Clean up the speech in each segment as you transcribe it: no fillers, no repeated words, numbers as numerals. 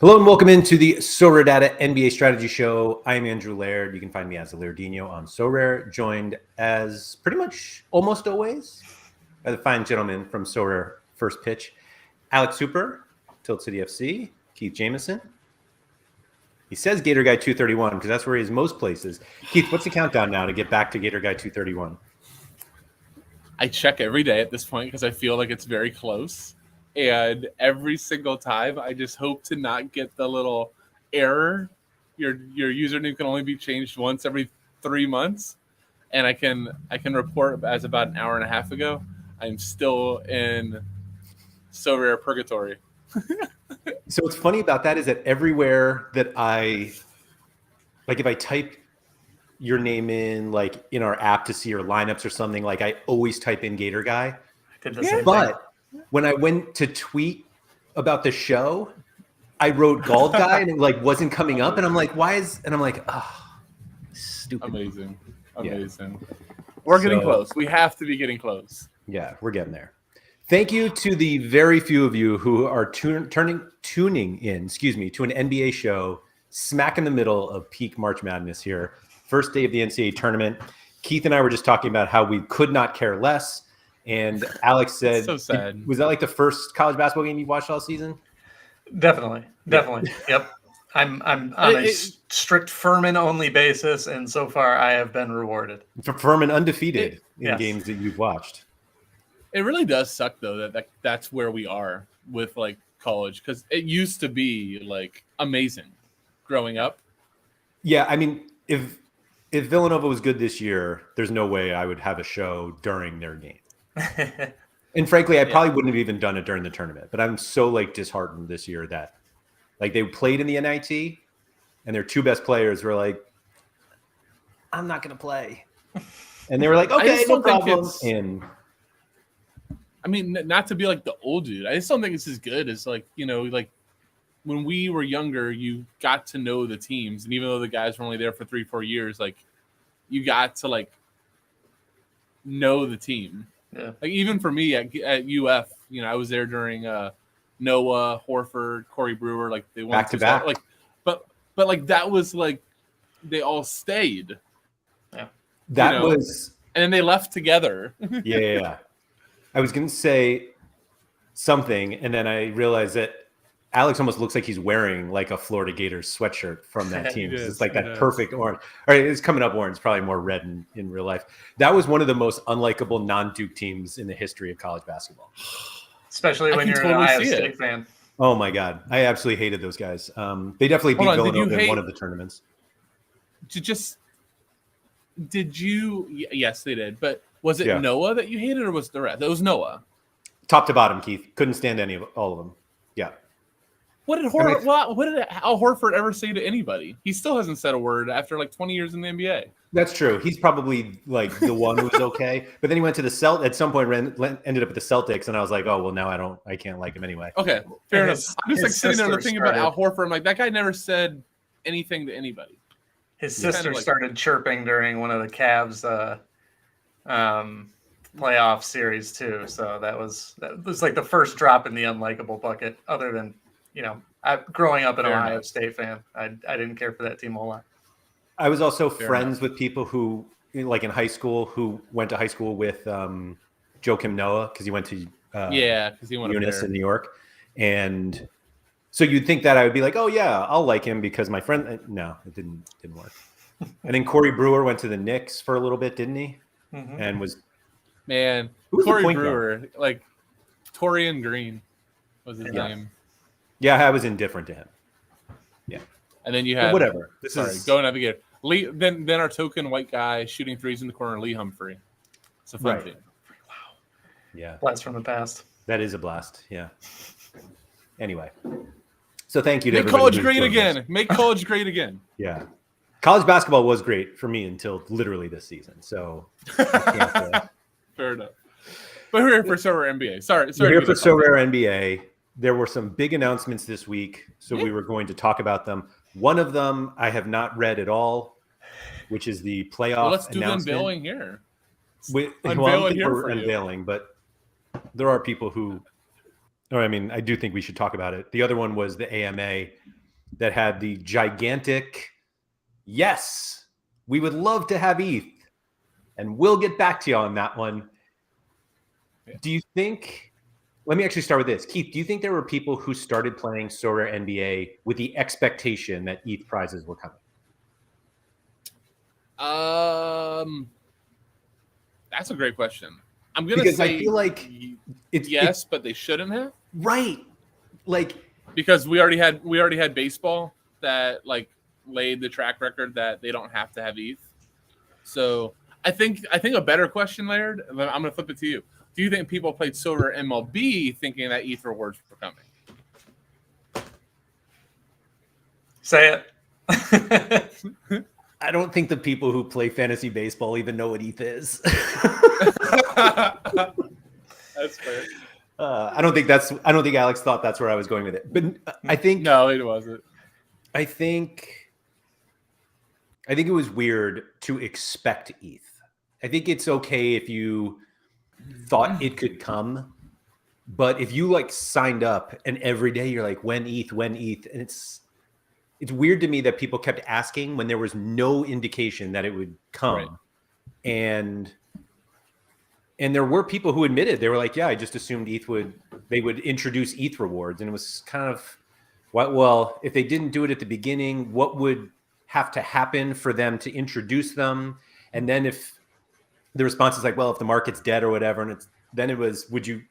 Hello and welcome into the SorareData NBA Strategy Show. I'm Andrew Laird. You can find me as Lairdinho on Sorare, joined as pretty much almost always by the fine gentleman from Sorare First Pitch, Alex Super, TiltCityFC, Keith Jamison. He says Gator Guy 231 because that's where he is most places. Keith, what's the countdown now to get back to Gator Guy 231? I check every day at this point because I feel like it's very close. And every single time, I just hope to not get the little error. Your username can only be changed once every 3 months. And I can report as about an hour and a half ago, I'm still in Sorare purgatory. So what's funny about that is that everywhere that if I type your name in, like in our app to see your lineups or something, like I always type in Gator Guy. Did the same But thing. When I went to tweet about the show, I wrote Gold Guy and it wasn't coming up. And I'm like, why is, and I'm like, oh, stupid. Amazing. Yeah. We're getting close. We have to be getting close. Yeah, we're getting there. Thank you to the very few of you who are tuning in, to an NBA show smack in the middle of peak March Madness here. First day of the NCAA tournament. Keith and I were just talking about how we could not care less. And Alex said, so sad. Was that like the first college basketball game you watched all season? Definitely. Yep. I'm on a strict Furman only basis, and so far I have been rewarded. For Furman undefeated in games that you've watched. It really does suck though that's where we are with like college, because it used to be like amazing growing up. Yeah, I mean, if Villanova was good this year, there's no way I would have a show during their game. And frankly, I probably wouldn't have even done it during the tournament. But I'm so disheartened this year that they played in the NIT and their two best players were like, I'm not going to play. And they were like, okay, no problem. And I mean, not to be like the old dude, I just don't think it's as good as when we were younger, you got to know the teams. And even though the guys were only there for 3-4 years, you got to know the team. Yeah. Even for me at UF, I was there during Noah, Horford, Corey Brewer, they won back to back. But that was they all stayed. Yeah. That was, and then they left together. Yeah. I was going to say something, and then I realized that Alex almost looks like he's wearing a Florida Gators sweatshirt from that team. It's that perfect orange. All right, it's coming up orange, probably more red in real life. That was one of the most unlikable non-Duke teams in the history of college basketball. Especially when you're an Ohio State fan. Oh my God, I absolutely hated those guys. They definitely beat Villanova in one of the tournaments. Did you? Yes, they did. But was it Noah that you hated, or was the rest? It was Noah. Top to bottom, Keith. Couldn't stand all of them. Yeah. What did Al Horford ever say to anybody? He still hasn't said a word after 20 years in the NBA. That's true. He's probably the one who was okay. But then he went to the Celtics. At some point, ended up at the Celtics, and I was like, oh well, now I can't like him anyway. Okay, fair enough. I'm just sitting there thinking about Al Horford. I'm like, that guy never said anything to anybody. His sister started chirping during one of the Cavs playoff series too. So that was the first drop in the unlikable bucket, other than. Growing up an Ohio State fan, I didn't care for that team a whole lot. I was also friends with people who, in high school, who went to high school with Joakim Noah because he went to because he went Eunice in New York, and so you'd think that I would be like, oh yeah, I'll like him because my friend. No, it didn't work. And then Corey Brewer went to the Knicks for a little bit, didn't he? Mm-hmm. And was Corey Brewer, Torian Green was his name. Yeah, I was indifferent to him. Yeah. And then you had whatever. Go Navigator. Lee, then our token white guy shooting threes in the corner, Lee Humphrey. It's a fun team. Wow. Yeah. Blast from the past. That is a blast. Yeah. Anyway. So thank you to Make college great again. Make college great again. Yeah. College basketball was great for me until literally this season. So I can't, fair enough. But we're here for Sorare NBA. Sorry. We're here for Sorare NBA. There were some big announcements this week, so we were going to talk about them. One of them I have not read at all, which is the playoff let's do announcement. the unveiling here. We're unveiling, but there are people who – I do think we should talk about it. The other one was the AMA that had the gigantic, yes, we would love to have ETH, and we'll get back to you on that one. Yeah. Do you think, let me actually start with this. Keith, do you think there were people who started playing Sorare NBA with the expectation that ETH prizes were coming? That's a great question. I'm going to say I feel like yes, but they shouldn't have. Right. Like, because we already had baseball that like laid the track record that they don't have to have ETH. So I think a better question, Laird, I'm going to flip it to you. Do you think people played Sorare MLB thinking that ETH rewards were coming? Say it. I don't think the people who play fantasy baseball even know what ETH is. That's fair. I don't think Alex thought that's where I was going with it. But I think no, it wasn't. I think it was weird to expect ETH. I think it's okay if you thought it could come, but if you like signed up and every day you're like, when ETH, and it's weird to me that people kept asking when there was no indication that it would come. Right. And there were people who admitted, they were like, yeah, I just assumed they would introduce ETH rewards. And it was kind of, well, if they didn't do it at the beginning, what would have to happen for them to introduce them? And then if the response is like, well, if the market's dead or whatever, and it was, do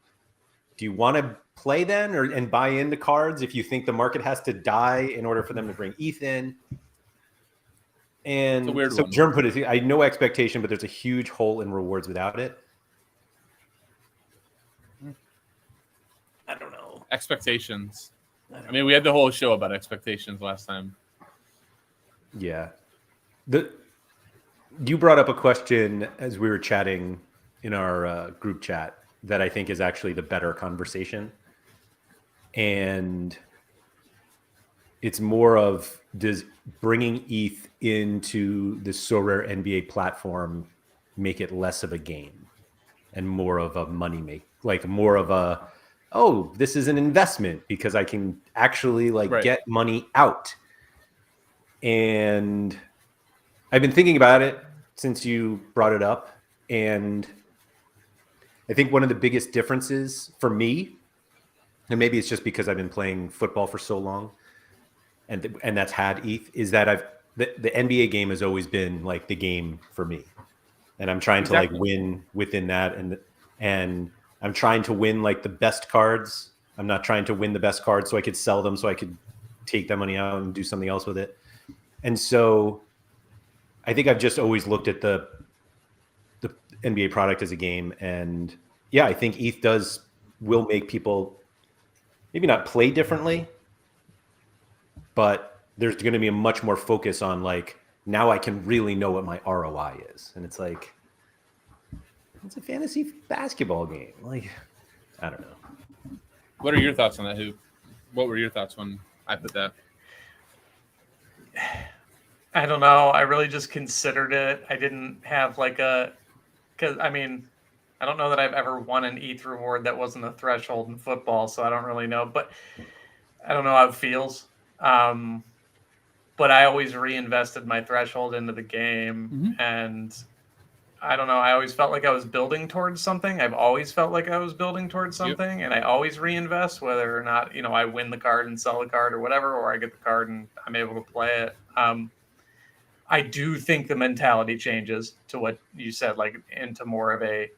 you want to play then and buy into cards if you think the market has to die in order for them to bring ETH in? And so Germ put it, I had no expectation, but there's a huge hole in rewards without it. I don't know. Expectations. I mean, we had the whole show about expectations last time. Yeah. You brought up a question as we were chatting in our group chat that I think is actually the better conversation. And it's more of, does bringing ETH into the Sorare NBA platform make it less of a game and more of a money make, like more of a, oh, this is an investment because I can actually get money out. And I've been thinking about it since you brought it up. And I think one of the biggest differences for me, and maybe it's just because I've been playing football for so long and that's had ETH, is that the NBA game has always been like the game for me. And I'm trying to like win within that. And I'm trying to win like the best cards. I'm not trying to win the best cards so I could sell them so I could take that money out and do something else with it. And so I think I've just always looked at the NBA product as a game. And yeah, I think ETH will make people maybe not play differently, but there's going to be a much more focus on like, now I can really know what my ROI is. And it's like, it's a fantasy basketball game. Like, I don't know. What are your thoughts on that, Hoop? What were your thoughts when I put that? I don't know. I really just considered it. I didn't have because I mean, I don't know that I've ever won an ETH reward that wasn't a threshold in football, so I don't really know. But I don't know how it feels. But I always reinvested my threshold into the game, and I don't know. I always felt like I was building towards something. I've always felt like I was building towards something, and I always reinvest, whether or not I win the card and sell the card or whatever, or I get the card and I'm able to play it. I do think the mentality changes to what you said, like into more of a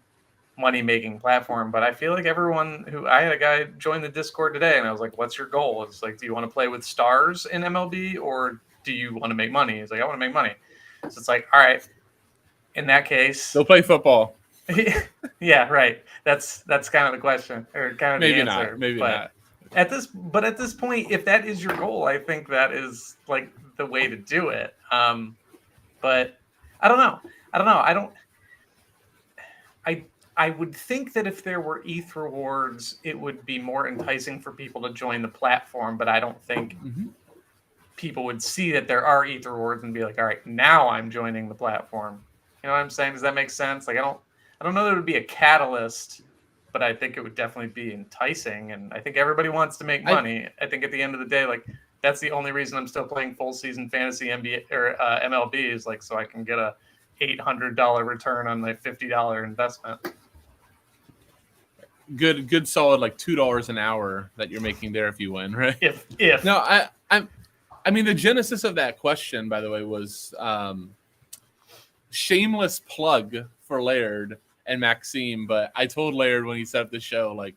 money-making platform. But I feel like I had a guy join the Discord today, and I was like, "What's your goal?" It's like, "Do you want to play with stars in MLB, or do you want to make money?" He's like, "I want to make money." So it's like, all right. In that case, they'll play football. Yeah, right. That's kind of the question, or kind of maybe the answer. Maybe not. At this point, if that is your goal, I think that is like the way to do it. But I don't know. I would think that if there were ETH rewards, it would be more enticing for people to join the platform. But I don't think people would see that there are ETH rewards and be like, all right, now I'm joining the platform. You know what I'm saying? Does that make sense? Like, I don't know that it would be a catalyst, but I think it would definitely be enticing. And I think everybody wants to make money. I think at the end of the day, like, that's the only reason I'm still playing full season fantasy NBA or MLB is like so I can get a $800 return on my $50 investment. Good solid like $2 an hour that you're making there if you win, right? If No, I mean the genesis of that question, by the way, was shameless plug for Laird and Maxime, but I told Laird when he set up the show, like,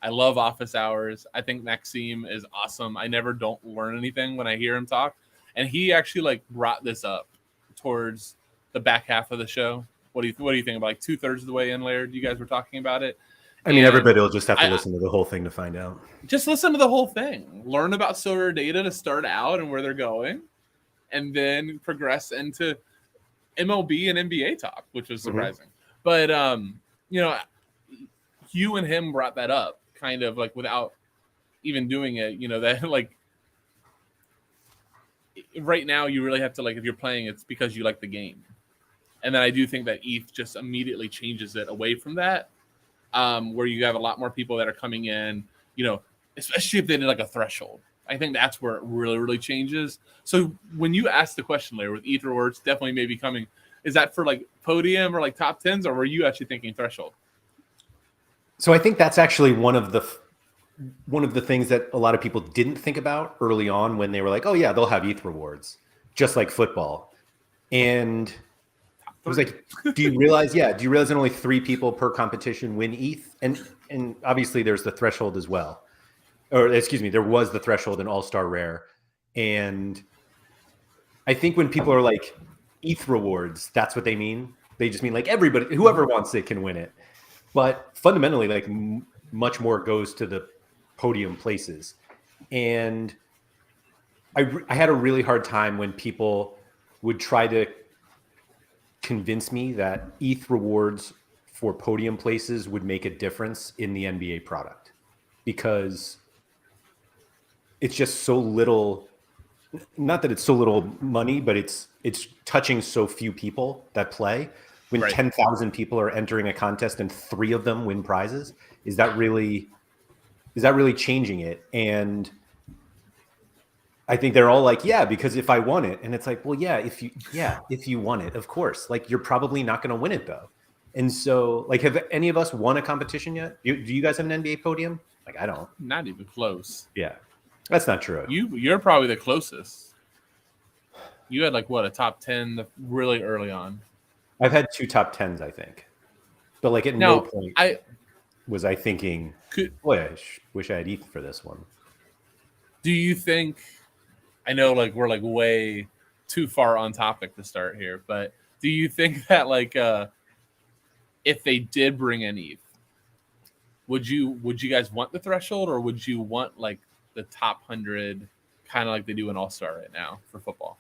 I love office hours. I think Maxime is awesome. I never don't learn anything when I hear him talk. And he actually like brought this up towards the back half of the show. What do you think about like 2/3 of the way in, Laird? You guys were talking about it. I mean, everybody will just have to listen to the whole thing to find out. Just listen to the whole thing. Learn about SorareData to start out and where they're going, and then progress into MLB and NBA talk, which was surprising. But you know, you and him brought that up kind of like without even doing it, you know, that like right now you really have to like if you're playing it's because you like the game. And then I do think that ETH just immediately changes it away from that. Where you have a lot more people that are coming in, you know, especially if they did like a threshold. I think that's where it really, really changes. So when you asked the question later with ETH rewards definitely maybe coming, is that for like podium or like top 10s, or were you actually thinking threshold? So I think that's actually one of the things that a lot of people didn't think about early on when they were like, oh yeah, they'll have ETH rewards, just like football. And it was like, do you realize that only 3 people per competition win ETH? And obviously there's the threshold as well. Or excuse me, there was the threshold in All-Star Rare. And I think when people are like ETH rewards, that's what they mean. They just mean like everybody, whoever wants it can win it. But fundamentally, like much more goes to the podium places. And I had a really hard time when people would try to convince me that ETH rewards for podium places would make a difference in the NBA product, because it's just so little, not that it's so little money, but it's touching so few people that play. When 10,000 people are entering a contest and 3 of them win prizes, is that really changing it? And I think they're all like, yeah, because if I won it, and it's like, well, if you won it, of course, like you're probably not going to win it though. And so like, have any of us won a competition yet? Do you guys have an NBA podium? Like, I don't. Not even close. Yeah, that's not true. You're probably the closest. You had like what, a top 10 really early on. I've had 2 top 10s, I think, but like at no point was I thinking, boy, I wish I had ETH for this one. Do you think? I know, like we're like way too far on topic to start here, but do you think that like if they did bring in ETH, would you guys want the threshold, or would you want like the top 100, kind of like they do in All-Star right now for football?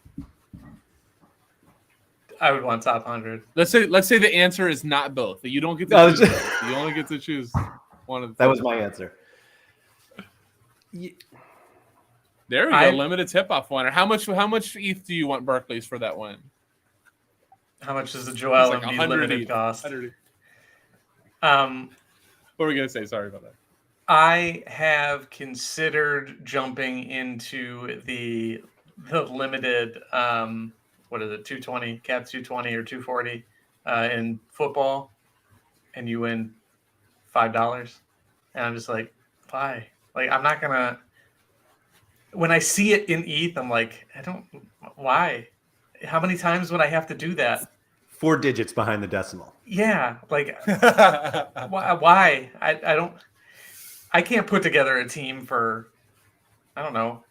I would want top 100. Let's say the answer is not both. That you don't get to choose both. You only get to choose one of the. That was my answer. There we go. Limited tip-off winner. How much ETH do you want Barclays for that win? How much is the Joel Embiid limited cost? 100. What were we gonna say? Sorry about that. I have considered jumping into the limited. What is it? 220, cap 220 or 240 in football, and you win $5. And I'm just like, why? Like, I'm not gonna. When I see it in ETH, I'm like, why? How many times would I have to do that? 4 digits behind the decimal. Yeah, like, why? I can't put together a team for, I don't know,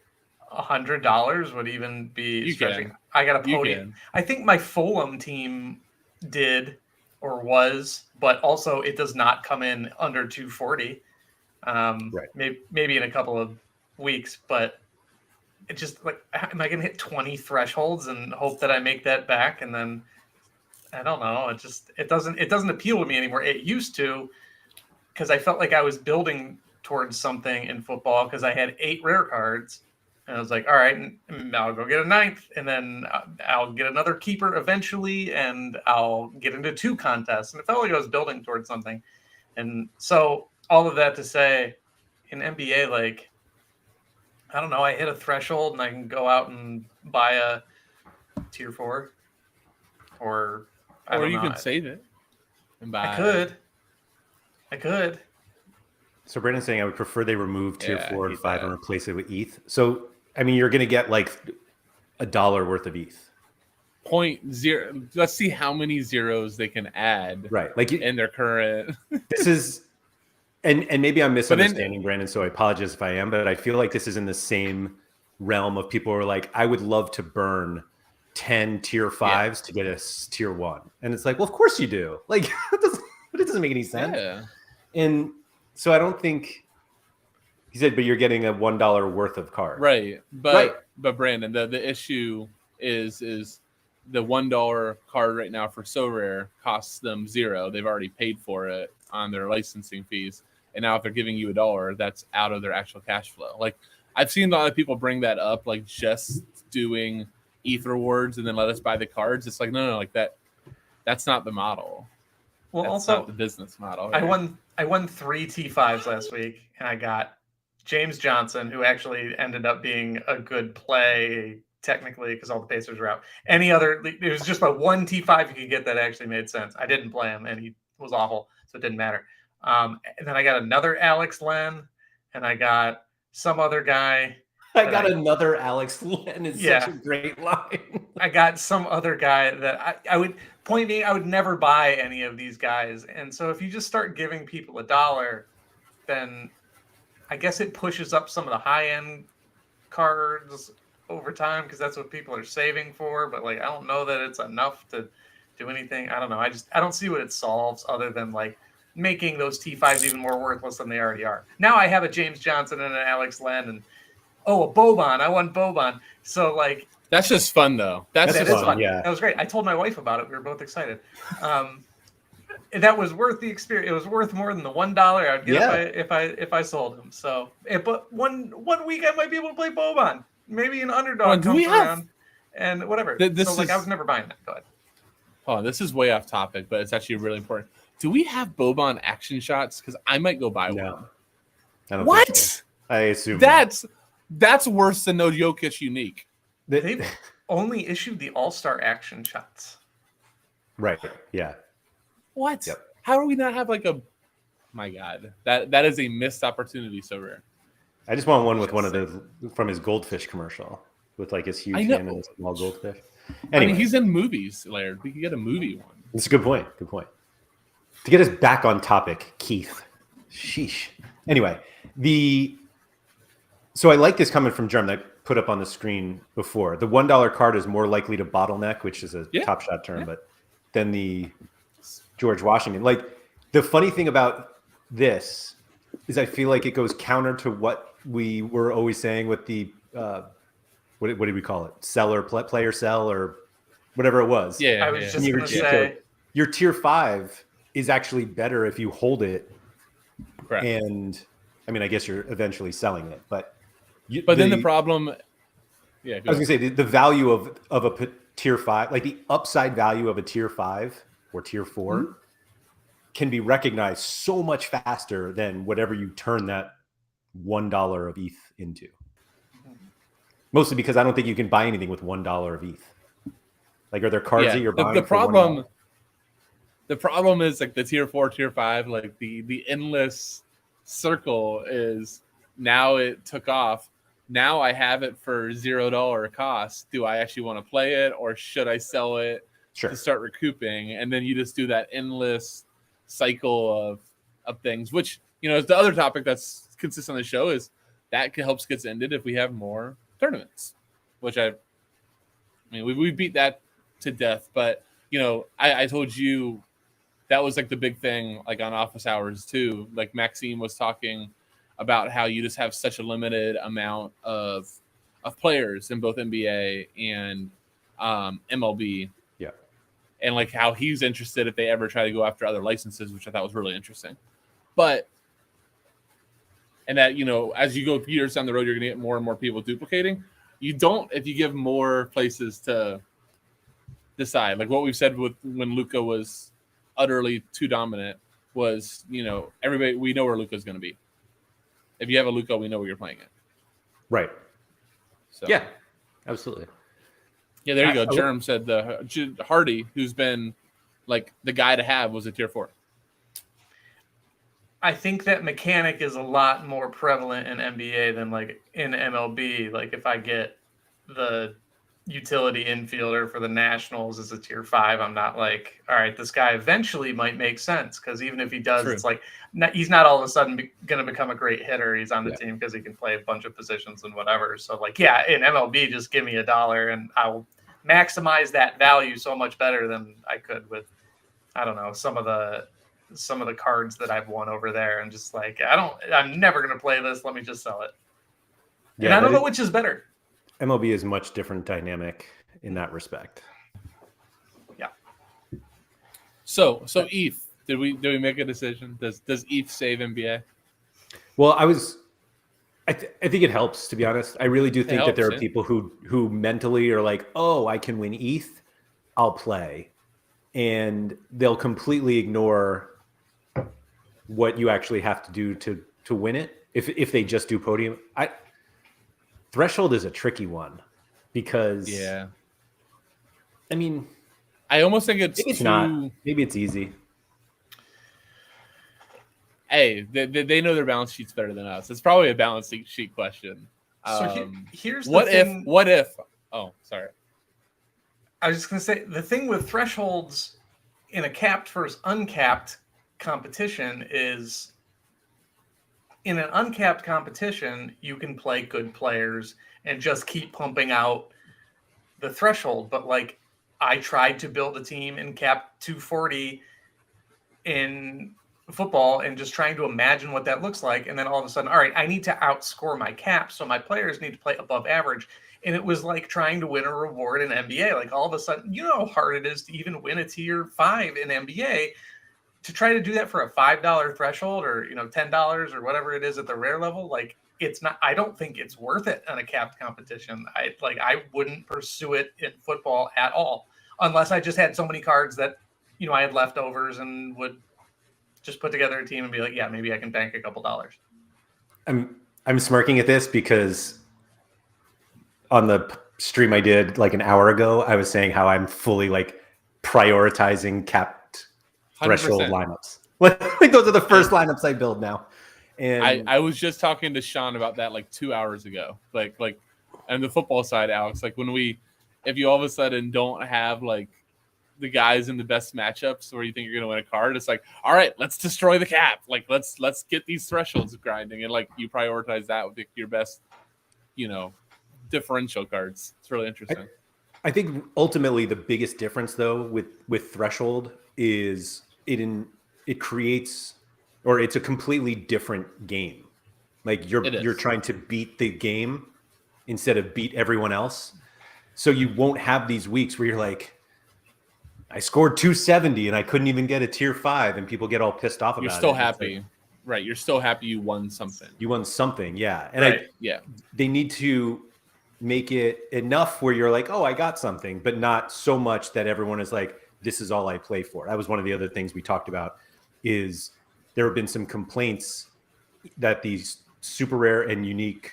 $100 would even be stretching. I got a podium. I think my Fulham team did or was, but also it does not come in under 240. Maybe in a couple of weeks, but it just like, am I going to hit 20 thresholds and hope that I make that back? And then I don't know. It doesn't appeal to me anymore. It used to, because I felt like I was building towards something in football because I had 8 rare cards. And I was like, all right, I'll go get a 9th, and then I'll get another keeper eventually, and I'll get into 2 contests. And it felt like I was building towards something. And so all of that to say, in NBA, like, I don't know. I hit a threshold and I can go out and buy a tier 4, or I don't you know. can save it and buy. I could. So Brandon's saying I would prefer they remove tier Yeah, 4 I and hate 5 that. and replace it with ETH. So I mean, you're going to get like $1 worth of ETH. 0.0. Let's see how many zeros they can add. Right. Like in their current. This is, and maybe I'm misunderstanding Brandon, so I apologize if I am, but I feel like this is in the same realm of people who are like, I would love to burn 10 tier 5s to get a tier 1. And it's like, well, of course you do. Like, it doesn't make any sense. Yeah. And so I don't think he said, but you're getting a $1 worth of card. Right. But Brandon, the issue is the $1 card right now for Sorare costs them 0. They've already paid for it on their licensing fees. And now if they're giving you $1, that's out of their actual cash flow. Like, I've seen a lot of people bring that up, like just doing ETH rewards and then let us buy the cards. It's like, no, like that's not the model. Well, That's also not the business model. I won 3 T5s last week, and I got James Johnson, who actually ended up being a good play technically because all the Pacers were out. It was just about 1 T5 you could get that actually made sense. I didn't play him, and he was awful, so it didn't matter. And then I got another Alex Len, and I got some other guy. Another Alex Len is such a great line. I got some other guy that I would, point being, I would never buy any of these guys. And so if you just start giving people $1, then I guess it pushes up some of the high-end cards over time because that's what people are saving for. But like, I don't know that it's enough to do anything. I don't know. I don't see what it solves other than like making those T5s even more worthless than they already are. Now I have a James Johnson and an Alex Len and a Boban. I won Boban. So like, that's just fun though. That's fun. Yeah, that was great. I told my wife about it. We were both excited. That was worth the experience. It was worth more than the $1 I'd get if I sold him. So, but one week I might be able to play Boban. Maybe an underdog comes around and whatever. I was never buying that. Go ahead. Oh, this is way off topic, but it's actually really important. Do we have Boban action shots? Because I might go buy one. I don't what? Think so. I assume that's worse than no Jokic unique. They've only issued the All-Star action shots. Right. Yeah. What? Yep. How do we not have like a? My God, that is a missed opportunity. So rare. I just want one with one of the from his goldfish commercial with like his huge hand and his small goldfish. Anyway. I mean, he's in movies, Laird. We could get a movie one. That's a good point. Good point. To get us back on topic, Keith. Sheesh. Anyway, so I like this comment from Germ that I put up on the screen before. The $1 card is more likely to bottleneck, which is a Top Shot term, but than the George Washington. Like, the funny thing about this is I feel like it goes counter to what we were always saying with the what did we call it? Player sell, or whatever it was. Yeah, I was just going to say your tier 5 is actually better if you hold it. Correct. And I mean, I guess you're eventually selling it, but then the problem. Yeah, I was going to say the value of a tier 5, like the upside value of a tier 5 or tier 4, can be recognized so much faster than whatever you turn that $1 of ETH into. Mostly because I don't think you can buy anything with $1 of ETH. Like, are there cards that you're buying? The problem is like the tier 4, tier 5, like the endless circle is now it took off. Now I have it for $0 cost. Do I actually want to play it, or should I sell it to start recouping? And then you just do that endless cycle of things, which, is the other topic that's consistent on the show, is that helps gets ended if we have more tournaments, which we beat that to death. But I told you that was like the big thing, like on office hours too. Like Maxime was talking about how you just have such a limited amount of players in both NBA and MLB. Yeah. And like how he's interested if they ever try to go after other licenses, which I thought was really interesting. And that, as you go years down the road, you're going to get more and more people duplicating. You don't, if you give more places to decide, like what we've said with when Luka was utterly too dominant, was, everybody, we know where Luka's going to be. If you have a Luka, we know where you're playing it. Right. So Yeah, absolutely. Yeah, there you go. Jerem said Hardy, who's been like the guy to have, was a tier 4. I think that mechanic is a lot more prevalent in NBA than like in MLB. Like if I get the utility infielder for the Nationals as a tier 5, I'm not like, all right, this guy eventually might make sense, because even if he does, it's like he's not all of a sudden going to become a great hitter. He's on the team because he can play a bunch of positions and whatever. So like, yeah, in MLB, just give me $1 and I'll maximize that value so much better than I could with, I don't know, some of the cards that I've won over there, and just like, I'm never going to play this. Let me just sell it. Yeah, and I don't know which is better. MLB is much different dynamic in that respect. Yeah. So ETH, did we make a decision? Does ETH save NBA? Well, I think it helps, to be honest. I really do think that there are people who mentally are like, oh, I can win ETH, I'll play. And they'll completely ignore what you actually have to do to win it if they just do podium. Threshold is a tricky one because I mean, I almost think it's not. Maybe it's easy. Hey, they know their balance sheets better than us. It's probably a balance sheet question. So here's the thing. What if? Oh, sorry. I was just going to say, the thing with thresholds in a capped versus uncapped competition is, in an uncapped competition, you can play good players and just keep pumping out the threshold. But like, I tried to build a team in cap 240 in football and just trying to imagine what that looks like. And then all of a sudden, all right, I need to outscore my cap. So my players need to play above average. And it was like trying to win a reward in NBA. Like all of a sudden, you know how hard it is to even win a tier 5 in NBA. To try to do that for a $5 threshold, or $10 or whatever it is at the rare level, like, it's not. I don't think it's worth it on a capped competition. I wouldn't pursue it in football at all, unless I just had so many cards that I had leftovers and would just put together a team and be like, yeah, maybe I can bank a couple dollars. I'm smirking at this because on the stream I did like an hour ago, I was saying how I'm fully like prioritizing capped 100%. Threshold lineups. Like those are the first lineups I build now. And I was just talking to Sean about that like 2 hours ago. Like on the football side, Alex, like if you all of a sudden don't have like the guys in the best matchups where you think you're going to win a card, it's like, all right, let's destroy the cap. Like let's get these thresholds grinding, and like you prioritize that with your best, differential cards. It's really interesting. I think ultimately the biggest difference though with threshold is it creates, or it's a completely different game. Like you're trying to beat the game instead of beat everyone else. So you won't have these weeks where you're like, I scored 270 and I couldn't even get a tier 5, and people get all pissed off about it. You're still happy. Like, right. You're still happy you won something. You won something, yeah. And they need to make it enough where you're like, oh, I got something, but not so much that everyone is like, this is all I play for. That was one of the other things we talked about, is there have been some complaints that these super rare and unique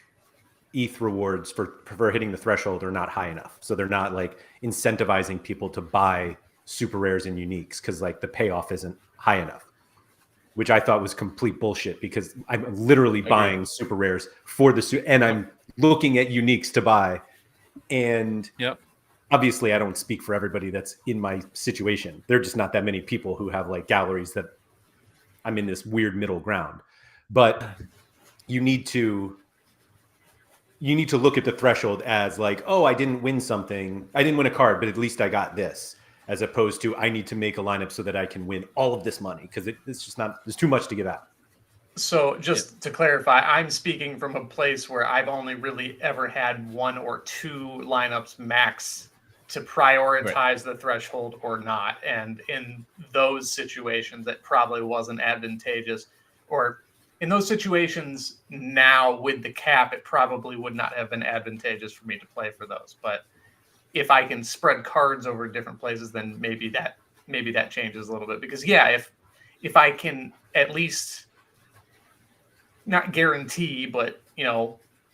ETH rewards for hitting the threshold are not high enough. So they're not like incentivizing people to buy super rares and uniques because like the payoff isn't high enough, which I thought was complete bullshit, because I'm literally buying super rares for and I'm looking at uniques to buy. And obviously I don't speak for everybody that's in my situation. There are just not that many people who have like galleries that I'm in this weird middle ground. But you need to look at the threshold as like, oh, I didn't win something. I didn't win a card, but at least I got this, as opposed to I need to make a lineup so that I can win all of this money, because it's just not, there's too much to give out. So just to clarify, I'm speaking from a place where I've only really ever had 1 or 2 lineups max to prioritize the threshold or not. And in those situations, it probably wasn't advantageous, or in those situations now with the cap, it probably would not have been advantageous for me to play for those. But if I can spread cards over different places, then maybe that changes a little bit. Because if I can at least not guarantee, but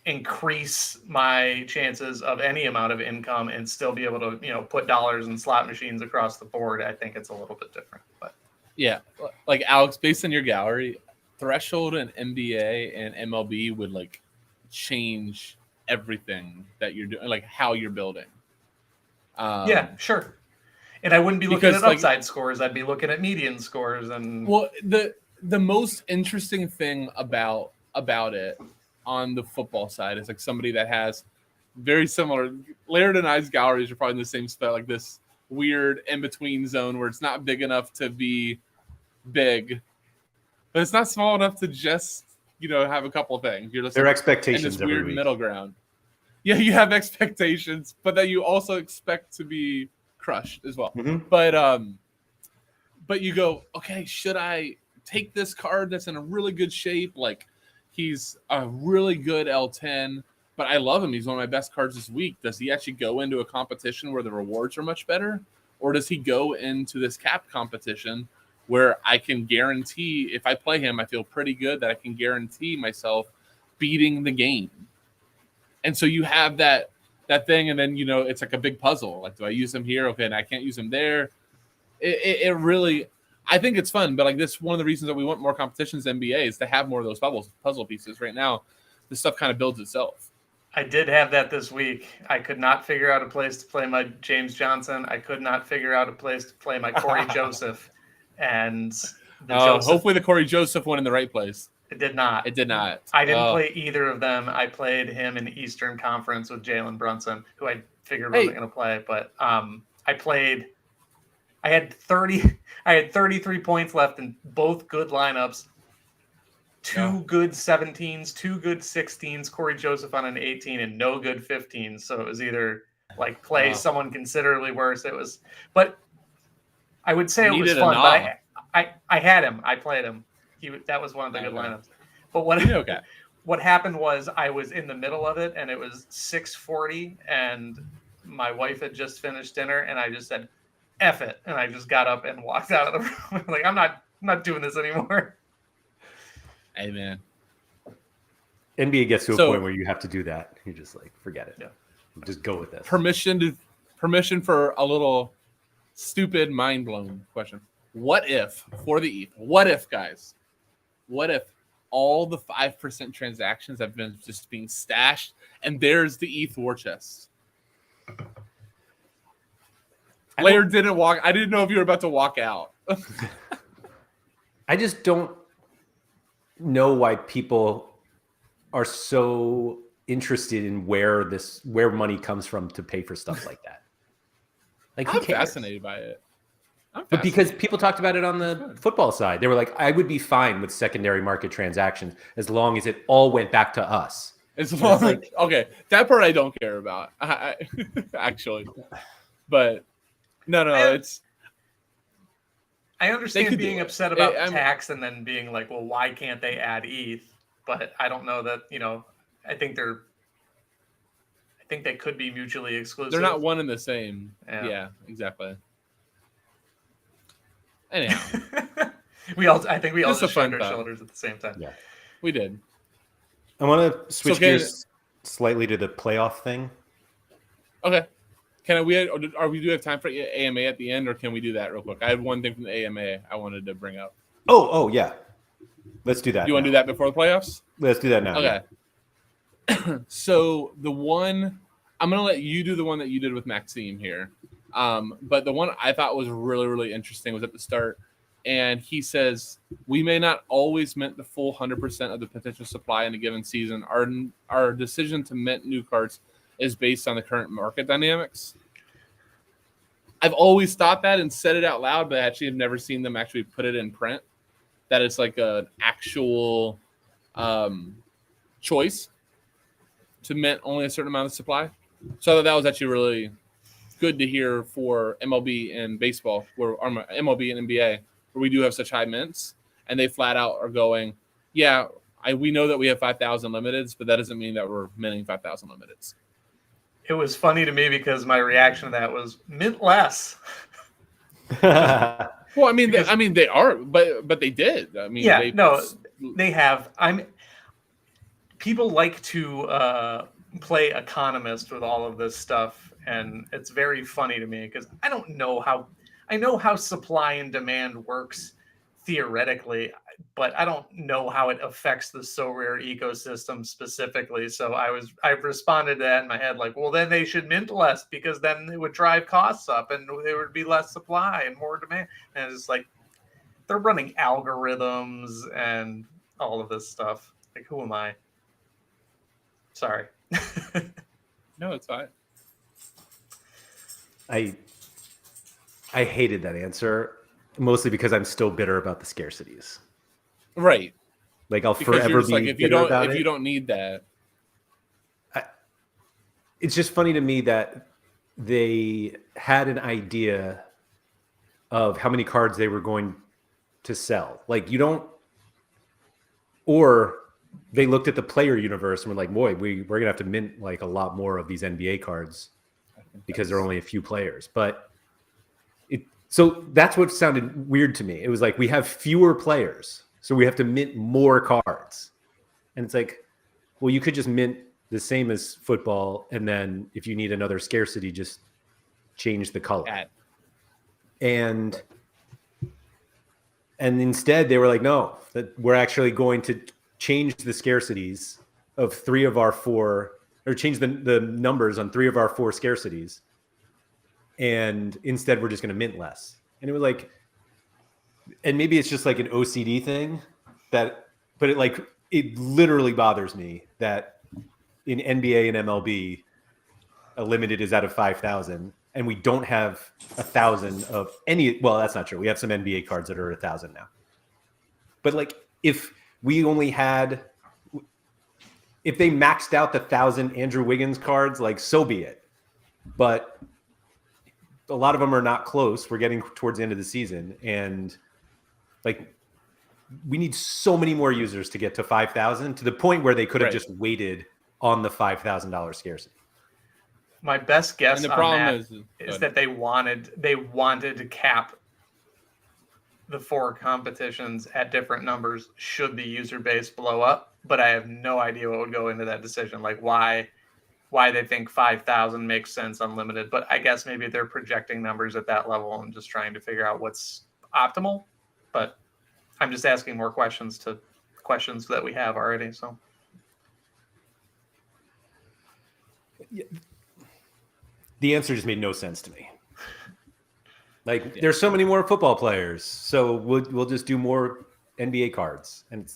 increase my chances of any amount of income and still be able to, put dollars in slot machines across the board, I think it's a little bit different. But yeah, like Alex, based on your gallery, threshold and NBA and MLB would like change everything that you're doing, like how you're building. Yeah, sure. And I wouldn't be looking at like, upside scores. I'd be looking at median scores. And well, the most interesting thing about it on the football side is like somebody that has very similar. Laird and I's galleries are probably in the same spot, like this weird in between zone where it's not big enough to be big, but it's not small enough to just have a couple of things. You're just Their like, expectations in this every weird week. middle ground. Yeah, you have expectations, but that you also expect to be crushed as well. Mm-hmm. But you go, okay, should I take this card that's in a really good shape? Like he's a really good L10, but I love him. He's one of my best cards this week. Does he actually go into a competition where the rewards are much better? Or does he go into this cap competition where I can guarantee if I play him, I feel pretty good that I can guarantee myself beating the game. And so you have that thing, and then it's like a big puzzle. Like, do I use him here? Okay, and I can't use him there. It really, I think it's fun, but like this, one of the reasons that we want more competitions in NBA is to have more of those puzzle pieces. Right now, this stuff kind of builds itself. I did have that this week. I could not figure out a place to play my James Johnson. I could not figure out a place to play my Corey Joseph. And hopefully the Corey Joseph one in the right place. It did not. It did not. I didn't play either of them. I played him in the Eastern Conference with Jalen Brunson, who I figured wasn't going to play. But I had 33 points left in both good lineups. Two good 17s, two good 16s, Corey Joseph on an 18, and no good 15s. So it was either like play someone considerably worse. But I would say it was fun. But I had him. I played him. That was one of the good lineups. But what happened was I was in the middle of it, and it was 6:40, and my wife had just finished dinner, and I just said, F it. And I just got up and walked out of the room. Like, I'm not doing this anymore. Hey, man. NBA gets to a point where you have to do that. You just like, forget it. Yeah. Just go with this. Permission for a little stupid, mind-blown question. What if, for the ETH, guys, what if all the 5% transactions have been just being stashed and there's the ETH war chest? Laird didn't walk. I didn't know if you were about to walk out. I just don't know why people are so interested in where money comes from to pay for stuff like that. Like, I'm fascinated by it. But because people talked about it on the football side, they were like, I would be fine with secondary market transactions as long as it all went back to us. Okay, that part I don't care about, actually. But no, it's. I understand being upset about tax and then being like, well, why can't they add ETH? But I don't know that, I think they could be mutually exclusive. They're not one and the same. Yeah, exactly. Anyhow. I think we all just shrugged our shoulders at the same time. Yeah. We did. I want to switch gears slightly to the playoff thing. Okay. We do have time for AMA at the end, or can we do that real quick? I have one thing from the AMA I wanted to bring up. Oh yeah. Let's do that. You want to do that before the playoffs? Let's do that now. Okay. Yeah. So the one, I'm going to let you do the one that you did with Maxime here. But the one I thought was really, really interesting was at the start. And he says, we may not always mint the full 100% of the potential supply in a given season. Our decision to mint new cards is based on the current market dynamics. I've always thought that and said it out loud, but I actually have never seen them actually put it in print. That it's like an actual choice to mint only a certain amount of supply. So I thought that was actually really good to hear for MLB and baseball, or MLB and NBA, where we do have such high mints, and they flat out are going, yeah, we know that we have 5,000 limiteds, but that doesn't mean that we're minting 5,000 limiteds. It was funny to me because my reaction to that was mint less. Well, I mean, they are, but they did. I mean, they have. people like to play economist with all of this stuff, and it's very funny to me because I don't know how. I know how supply and demand works theoretically, but I don't know how it affects the Sorare ecosystem specifically. So I responded to that in my head like, well, then they should mint less because then it would drive costs up and there would be less supply and more demand. And it's like they're running algorithms and all of this stuff. Like, who am I? Sorry. No, it's fine. I hated that answer, mostly because I'm still bitter about the scarcities. Right. Like I'll Because forever you're just be like, if you bitter don't about if it. you don't need that. It's just funny to me that they had an idea of how many cards they were going to sell. Like you don't, or they looked at the player universe and were like, boy, we're going to have to mint like a lot more of these NBA cards because there are only a few players. But so that's what sounded weird to me. It was like, we have fewer players, so we have to mint more cards. And it's like, well, you could just mint the same as football. And then if you need another scarcity, just change the color. And instead they were like, no, that we're actually going to change the scarcities of 3 of our 4, or change the numbers on 3 of our 4 scarcities. And instead we're just going to mint less. And it was like, and maybe it's just like an OCD thing but it literally bothers me that in NBA and MLB, a limited is out of 5,000 and we don't have 1,000 of any. Well, that's not true. We have some NBA cards that are 1,000 now. But like, if we only had, if they maxed out the 1,000 Andrew Wiggins cards, like so be it. But a lot of them are not close. We're getting towards the end of the season, and like we need so many more users to get to 5,000 to the point where they could have just waited on the $5,000 scarcity. My best guess the on problem that is that they wanted to cap the 4 competitions at different numbers should the user base blow up. But I have no idea what would go into that decision, like why they think 5,000 makes sense unlimited. But I guess maybe they're projecting numbers at that level and just trying to figure out what's optimal. But I'm just asking more questions to questions that we have already. So the answer just made no sense to me. Like, there's so many more football players, so we'll just do more NBA cards, and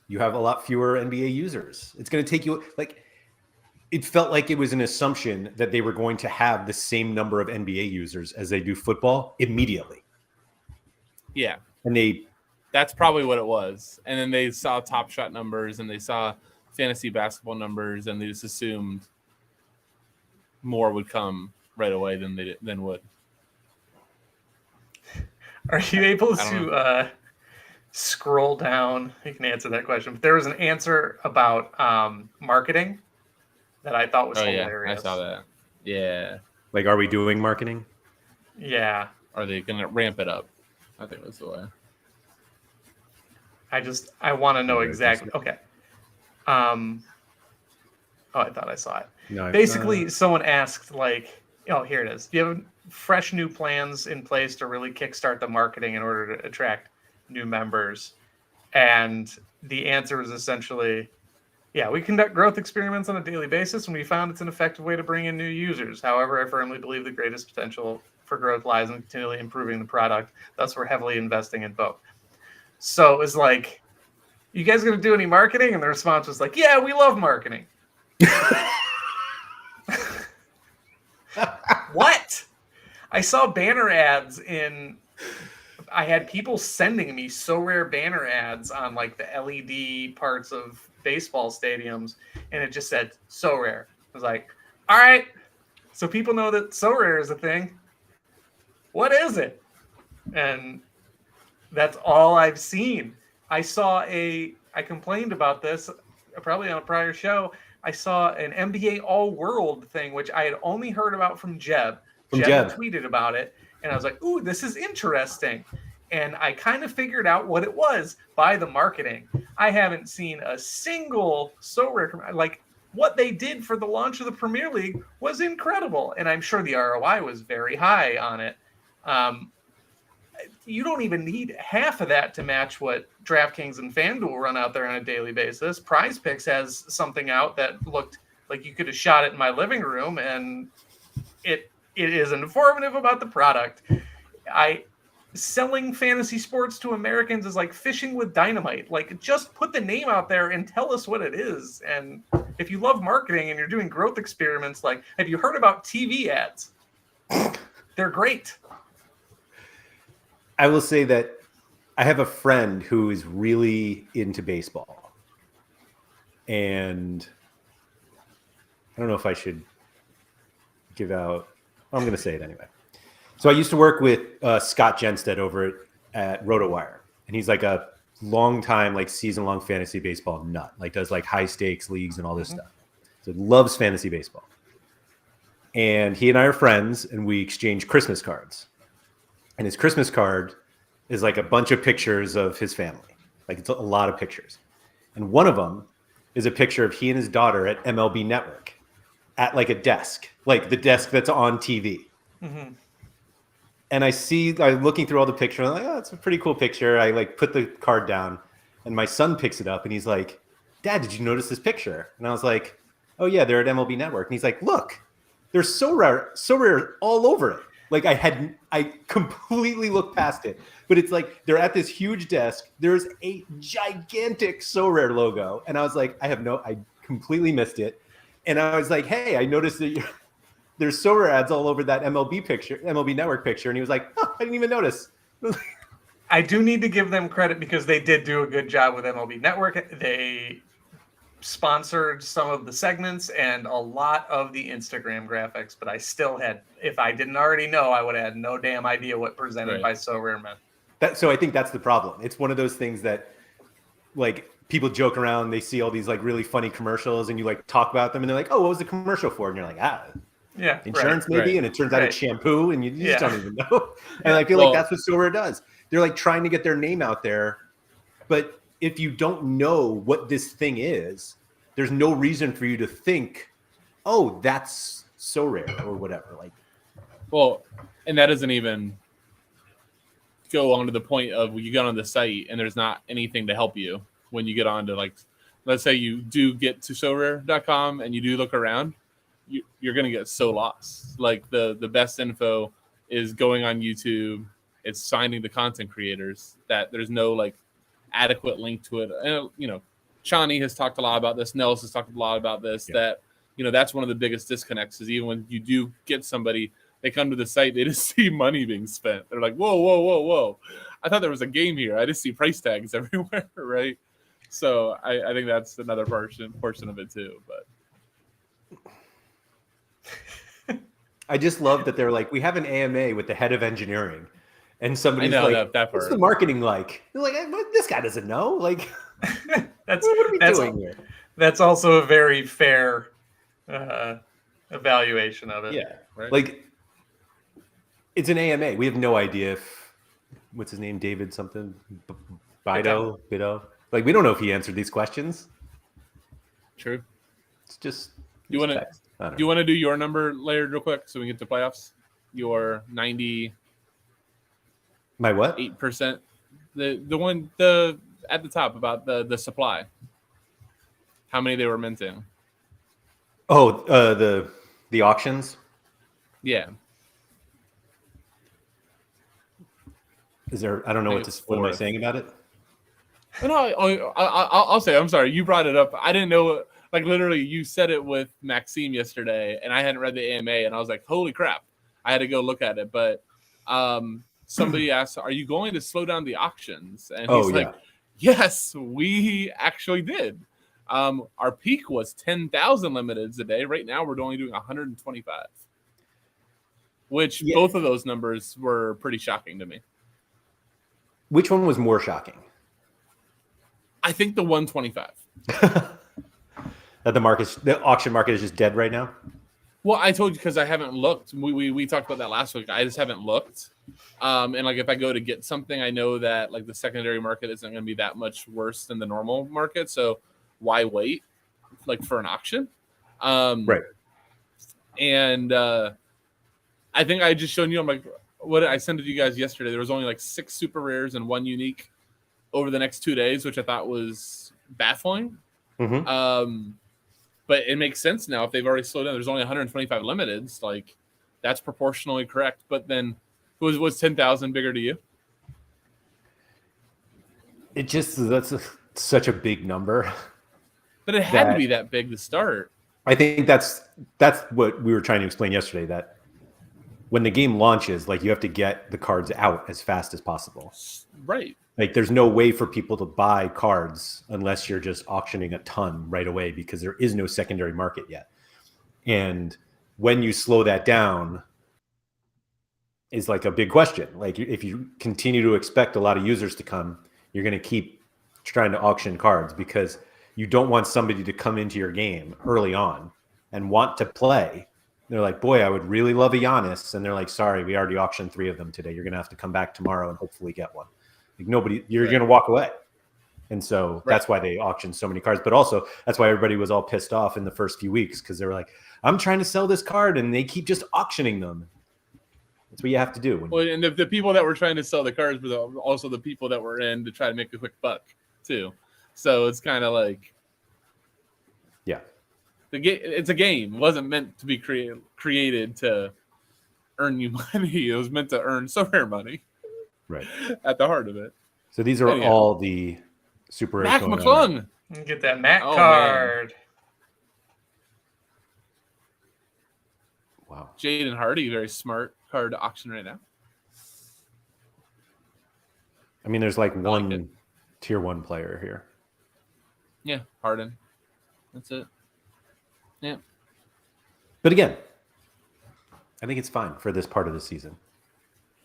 you have a lot fewer NBA users. It's going to take you, like, it felt like it was an assumption that they were going to have the same number of NBA users as they do football immediately. Yeah. And that's probably what it was. And then they saw Top Shot numbers and they saw fantasy basketball numbers, and they just assumed more would come right away than would. Are you able to scroll down? You can answer that question. But there was an answer about marketing that I thought was hilarious. I saw that. Yeah. Like, are we doing marketing? Yeah. Are they going to ramp it up? I think that's the way. I want to know exactly. Okay. Oh, I thought I saw it. No, basically, someone asked, like, oh, here it is. Do you have fresh new plans in place to really kickstart the marketing in order to attract new members? And the answer was essentially, yeah, we conduct growth experiments on a daily basis, and we found it's an effective way to bring in new users. However, I firmly believe the greatest potential for growth lies in continually improving the product. Thus, we're heavily investing in both. So it was like, you guys going to do any marketing? And the response was like, yeah, we love marketing. What? I saw banner ads I had people sending me Sorare banner ads on like the LED parts of baseball stadiums, and it just said Sorare. I was like, all right, so people know that Sorare is a thing. What is it? And that's all I've seen. I complained about this probably on a prior show. I saw an NBA All-World thing, which I had only heard about from Jeb. Jeb tweeted about it, and I was like, ooh, this is interesting. And I kind of figured out what it was by the marketing. I haven't seen a single Sorare, like what they did for the launch of the Premier League was incredible. And I'm sure the ROI was very high on it. You don't even need half of that to match what DraftKings and FanDuel run out there on a daily basis. Prize Picks has something out that looked like you could have shot it in my living room, and it is informative about the product. Selling fantasy sports to Americans is like fishing with dynamite. Like, just put the name out there and tell us what it is. And if you love marketing and you're doing growth experiments, like, have you heard about TV ads? They're great. I will say that I have a friend who is really into baseball. And I don't know if I should give out. I'm going to say it anyway. So I used to work with Scott Genstead over at RotoWire, and he's like a long time, like season-long fantasy baseball nut, like does like high stakes leagues and all this stuff. So loves fantasy baseball. And he and I are friends, and we exchange Christmas cards. And his Christmas card is like a bunch of pictures of his family. Like, it's a lot of pictures. And one of them is a picture of he and his daughter at MLB Network at like a desk, like the desk that's on TV. Mm-hmm. And I'm looking through all the pictures. I'm like, oh, it's a pretty cool picture. I like put the card down, and my son picks it up, and he's like, Dad, did you notice this picture? And I was like, oh yeah, they're at MLB Network. And he's like, look, they're so rare all over it. Like, I completely looked past it, but it's like they're at this huge desk. There's a gigantic Sorare logo, and I was like, I completely missed it. And I was like, hey, I noticed that there's Sorare ads all over that MLB Network picture. And he was like, oh, I didn't even notice. I do need to give them credit because they did do a good job with MLB Network. They sponsored some of the segments and a lot of the Instagram graphics, but I still had, if I didn't already know, I would have had no damn idea what presented by Sorare meant. So I think that's the problem. It's one of those things that, like, people joke around, they see all these like really funny commercials, and you like talk about them, and they're like, oh, what was the commercial for? And you're like, insurance maybe, and it turns out it's shampoo, and you just don't even know. And I feel like that's what Sorare does. They're like trying to get their name out there, but if you don't know what this thing is, there's no reason for you to think, oh, that's Sorare or whatever. Like, well, and that doesn't even go on to the point of you get on the site and there's not anything to help you when you get on to, like, let's say you do get to Sorare.com and you do look around, you're going to get so lost. Like, the best info is going on YouTube. It's finding the content creators that there's no like adequate link to it. And, you know, Chani has talked a lot about this. Nels has talked a lot about this, that, you know, that's one of the biggest disconnects is even when you do get somebody, they come to the site, they just see money being spent. They're like, whoa. I thought there was a game here. I just see price tags everywhere, right? So I think that's another portion of it too. But I just love that they're like, we have an AMA with the head of engineering, and somebody's like, what's the marketing like? They're like, this guy doesn't know. Like, what are we doing here? That's also a very fair evaluation of it. Yeah, right? Like, it's an AMA. We have no idea if, what's his name, David something, Byttow. Like, we don't know if he answered these questions. True. It's just do you want to do your number, Laird, real quick, so we can get to playoffs? Your 90. My what? 8%. The one at the top about the supply. How many they were minting? Oh, the auctions. Yeah. Is there? I don't know what am I saying about it? No, I'll say. I'm sorry. You brought it up. I didn't know. Like, literally, you said it with Maxime yesterday, and I hadn't read the AMA, and I was like, "Holy crap!" I had to go look at it. But somebody asked, "Are you going to slow down the auctions?" And he's like, "Yes, we actually did. Our peak was 10,000 limiteds a day. Right now, we're only doing 125." Which both of those numbers were pretty shocking to me. Which one was more shocking? I think the 125. That the auction market is just dead right now? Well, I told you because I haven't looked. We talked about that last week. I just haven't looked. And like if I go to get something, I know that like the secondary market isn't going to be that much worse than the normal market. So why wait like for an auction? Right. And I think I just shown you. I'm like, what I sent it to you guys yesterday. There was only like 6 super rares and 1 unique over the next 2 days, which I thought was baffling. Mm-hmm. But it makes sense now if they've already slowed down. There's only 125 limiteds. Like that's proportionally correct. But then was 10,000 bigger to you? It just that's such a big number. But it had to be that big to start. I think that's what we were trying to explain yesterday, that when the game launches, like you have to get the cards out as fast as possible. Right. Like there's no way for people to buy cards unless you're just auctioning a ton right away, because there is no secondary market yet. And when you slow that down is like a big question. Like if you continue to expect a lot of users to come, you're going to keep trying to auction cards, because you don't want somebody to come into your game early on and want to play. They're like, boy, I would really love a Giannis. And they're like, sorry, we already auctioned 3 of them today. You're going to have to come back tomorrow and hopefully get one. Like nobody, you're going to walk away. And so that's why they auctioned so many cards. But also that's why everybody was all pissed off in the first few weeks, because they were like, I'm trying to sell this card and they keep just auctioning them. That's what you have to do. Well, and the people that were trying to sell the cards were also the people that were in to try to make a quick buck too. So it's kind of like, yeah, it's a game. It wasn't meant to be created to earn you money. It was meant to earn Sorare money. Right. At the heart of it. So these are all the super rares. Mac McClung. Get that Mac card. Man. Wow. Jaden Hardy, very smart card to auction right now. I mean, there's like one tier 1 player here. Yeah, Harden. That's it. Yeah. But again, I think it's fine for this part of the season.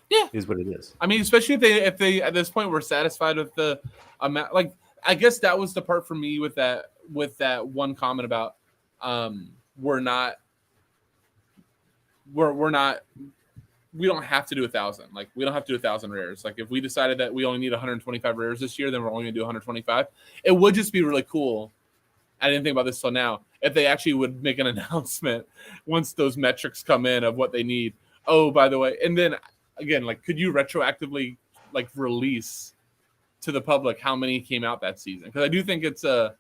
Yeah, is what it is. I mean, especially if they at this point were satisfied with the amount. Like, I guess that was the part for me with that one comment about we don't have to do 1,000. Like, we don't have to do 1,000 rares. Like, if we decided that we only need 125 rares this year, then we're only going to do 125. It would just be really cool. I didn't think about this till now. If they actually would make an announcement once those metrics come in of what they need. Oh, by the way, and then again, like, could you retroactively like release to the public how many came out that season? Because I do think it's a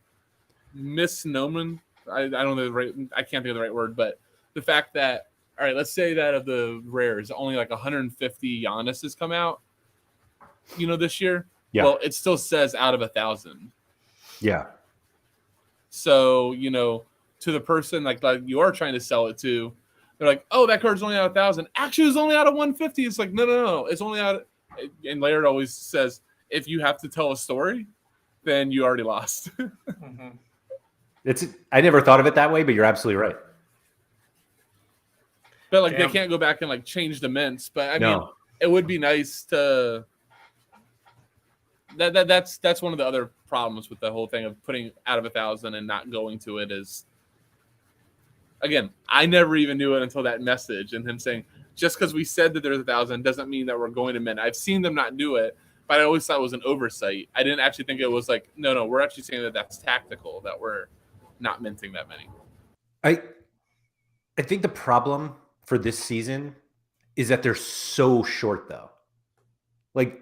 misnomer. I don't know I can't think of the right word, but the fact that, all right, let's say that of the rares, only like 150 Giannis has come out, this year. Yeah. Well, it still says out of 1,000. Yeah. So, to the person like you are trying to sell it to, they're like, oh, that card's only out of 1,000. Actually, it's only out of 150. It's like, no. It's only out. And Laird always says, if you have to tell a story, then you already lost. Mm-hmm. I never thought of it that way, but you're absolutely right. But like, they can't go back and like change the mints. But I mean, it would be nice to. That's one of the other problems with the whole thing of putting out of 1,000 and not going to it is. Again, I never even knew it until that message and him saying, just because we said that there's 1,000 doesn't mean that we're going to mint. I've seen them not do it, but I always thought it was an oversight. I didn't actually think it was like, no, we're actually saying that that's tactical, that we're not minting that many. I think the problem for this season is that they're so short, though. Like,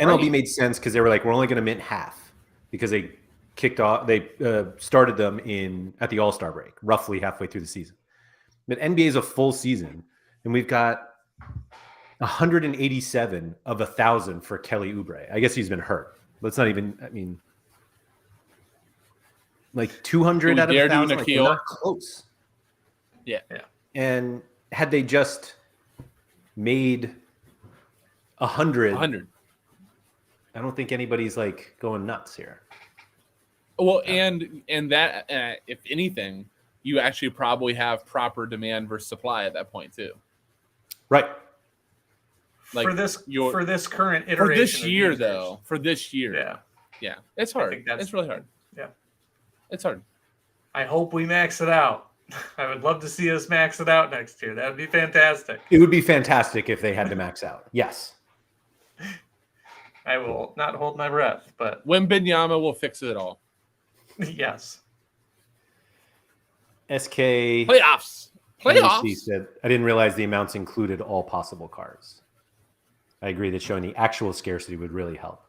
MLB made sense because they were like, we're only going to mint half, because they started them at the All-Star break, roughly halfway through the season. But NBA is a full season, and we've got 187 of 1,000 for Kelly Oubre. I guess he's been hurt. Let's not even, I mean, like 200 out of 1,000, like, we're not close. Yeah. And had they just made 100, I don't think anybody's like going nuts here. Well, and that if anything, you actually probably have proper demand versus supply at that point too. Right. Like for this current iteration. For this year, though. For this year. Yeah. It's hard. It's really hard. Yeah. It's hard. I hope we max it out. I would love to see us max it out next year. That would be fantastic. It would be fantastic if they had to max out. Yes. I will not hold my breath, but Wembenyama will fix it all. yes. SK Playoffs. said, I didn't realize the amounts included all possible cards. I agree that showing the actual scarcity would really help.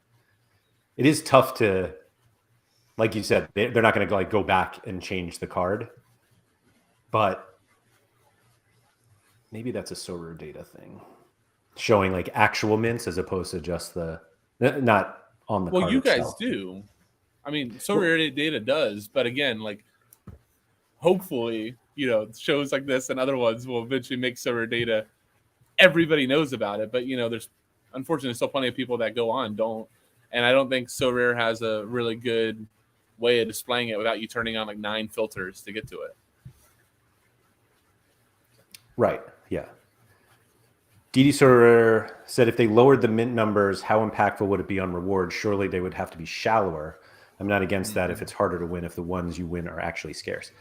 It is tough to, like you said, they're not going to go back and change the card, but maybe that's a SorareData thing, showing like actual mints as opposed to just the not on the. Well, card you itself. guys do. I mean, SorareData does, but again, like hopefully, shows like this and other ones will eventually make SorareData. Everybody knows about it, but there's unfortunately still plenty of people that go on don't, and I don't think Sorare has a really good way of displaying it without you turning on like 9 filters to get to it. Right. Yeah. DD Sorare said if they lowered the mint numbers, how impactful would it be on rewards? Surely they would have to be shallower. I'm not against that if it's harder to win if the ones you win are actually scarce.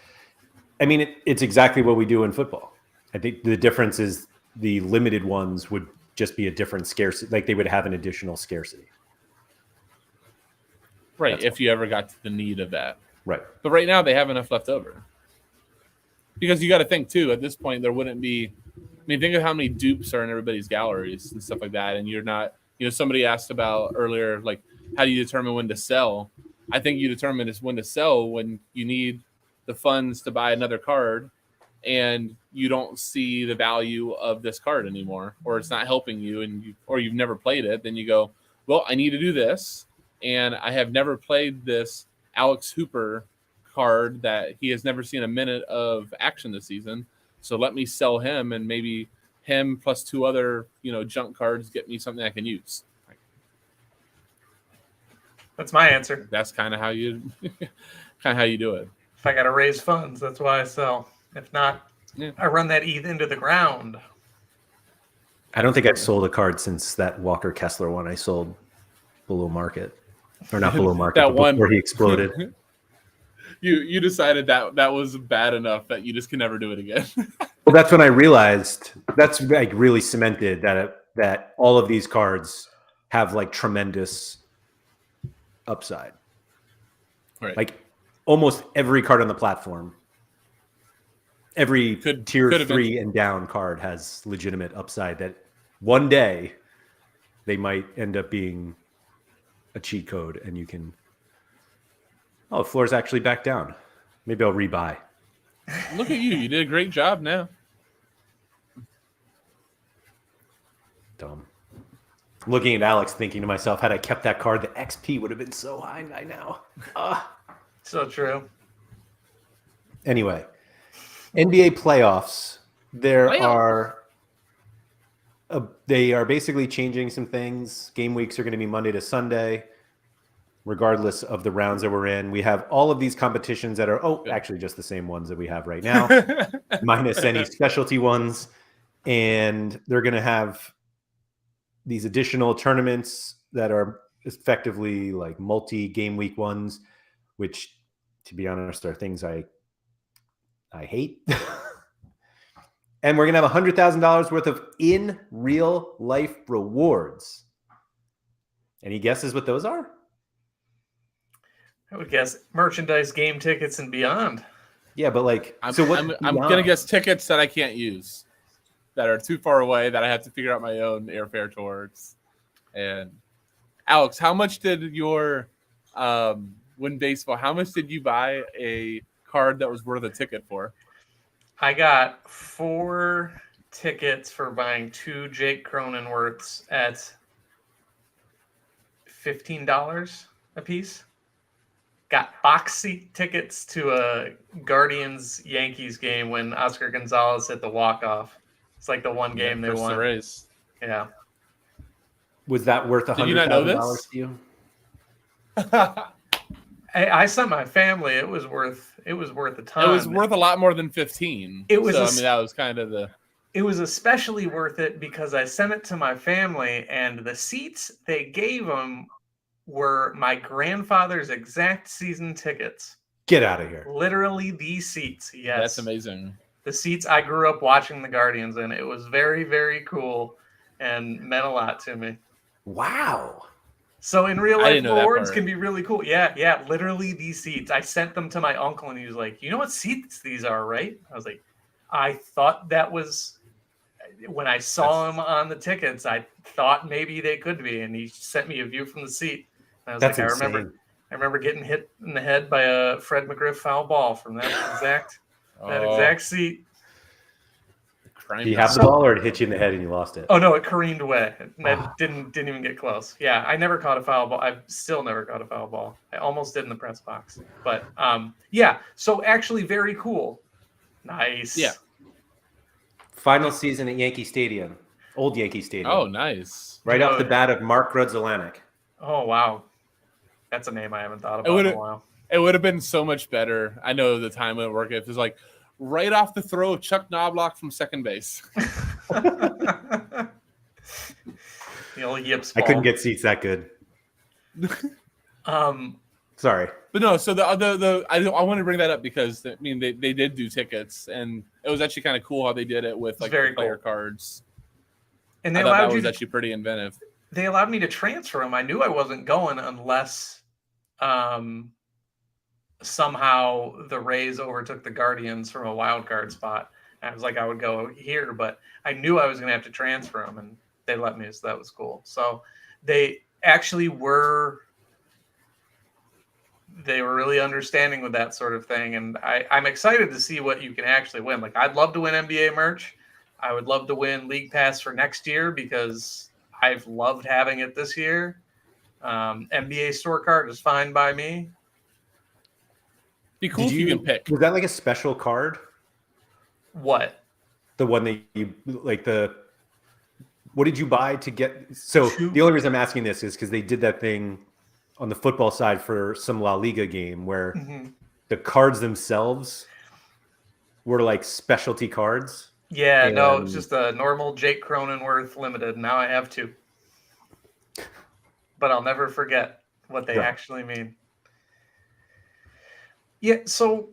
I mean, it's exactly what we do in football. I think the difference is the limited ones would just be a different scarcity, like they would have an additional scarcity. Right, if you ever got to the need of that. Right. But right now they have enough left over. Because you got to think, too, at this point, there wouldn't be... I mean, think of how many dupes are in everybody's galleries and stuff like that, and you're not... somebody asked about earlier, like, how do you determine when to sell? I think you determine when to sell when you need the funds to buy another card and you don't see the value of this card anymore, or it's not helping you, or you've never played it. Then you go, well, I need to do this, and I have never played this Alex Hooper card that he has never seen a minute of action this season. So let me sell him, and maybe him plus 2 other, junk cards get me something I can use. That's my answer. That's kind of how you do it. If I got to raise funds, that's why I sell. If not, I run that ETH into the ground. I don't think I've sold a card since that Walker Kessler one I sold below market. Or not below market, that but one before he exploded. You decided that was bad enough that you just can never do it again. Well, that's when I realized, that's like really cemented that all of these cards have like tremendous upside. Right. Like almost every card on the platform, every tier 3 and down card has legitimate upside that one day they might end up being a cheat code and you can... Oh, the floor's actually back down. Maybe I'll rebuy. Look at you. You did a great job now. Dumb. Looking at Alex, thinking to myself, had I kept that card, the XP would have been so high by now. So true. Anyway, NBA playoffs. They are basically changing some things. Game weeks are going to be Monday to Sunday, regardless of the rounds that we're in. We have all of these competitions that are, actually just the same ones that we have right now, minus any specialty ones. And they're going to have these additional tournaments that are effectively like multi-game week ones, which, to be honest, are things I hate. And we're going to have $100,000 worth of in real life rewards. Any guesses what those are? I would guess merchandise, game tickets, and beyond. Yeah, but like, I'm going to guess tickets that I can't use, that are too far away, that I have to figure out my own airfare towards. And Alex, how much did your win baseball? How much did you buy a card that was worth a ticket for? I got 4 tickets for buying 2 Jake Cronenworths at $15 a piece. Got box seat tickets to a Guardians-Yankees game when Oscar Gonzalez hit the walk-off. It's like the one game they won. Race. Yeah. Was that worth $100,000 to you? I sent my family. It was worth a ton. It was worth a lot more than 15. It was. That was kind of the. It was especially worth it because I sent it to my family, and the seats they gave them were my grandfather's exact season tickets. Get out of here. Literally the seats. Yes. That's amazing. The seats I grew up watching the Guardians in. It was very, very cool and meant a lot to me. Wow. So in real I life, didn't know that rewards part. can be really cool. Yeah, literally these seats. I sent them to my uncle and he was like, you know what seats these are, right? I was like, I thought that was, when I saw them on the tickets, I thought maybe they could be. And he sent me a view from the seat. And I was That's like, insane. I remember getting hit in the head by a Fred McGriff foul ball from that exact seat. Did you have the ball or it hit you in the head and you lost it? Oh no, it careened away. It didn't even get close. Yeah, I never caught a foul ball. I've still never caught a foul ball. I almost did in the press box. But yeah, so actually very cool. Nice. Yeah. Final season at Yankee Stadium. Old Yankee Stadium. Oh, nice. Right off the bat of Mark Grudzelanek. Oh wow. That's a name I haven't thought about in a while. It would have been so much better. I know the time at work, it was like right off the throw of Chuck Knobloch from second base. The old yips ball. I couldn't get seats that good. Sorry. But no, so I want to bring that up because I mean they did do tickets and it was actually kind of cool how they did it with like the player cards. And they I thought allowed that was actually pretty inventive. They allowed me to transfer them. I knew I wasn't going unless somehow the Rays overtook the Guardians from a wild card spot. And I was like, I would go here, but I knew I was going to have to transfer them, and they let me, so that was cool. So they actually were really understanding with that sort of thing, and I'm excited to see what you can actually win. Like, I'd love to win NBA merch. I would love to win League Pass for next year because I've loved having it this year. NBA store card is fine by me. Be cool if you can pick. Was that like a special card? What? The one that you like what did you buy to get? So the only reason I'm asking this is because they did that thing on the football side for some La Liga game where the cards themselves were like specialty cards. Yeah, no, it's just a normal Jake Cronenworth limited. Now I have two. But I'll never forget what they actually mean. Yeah, so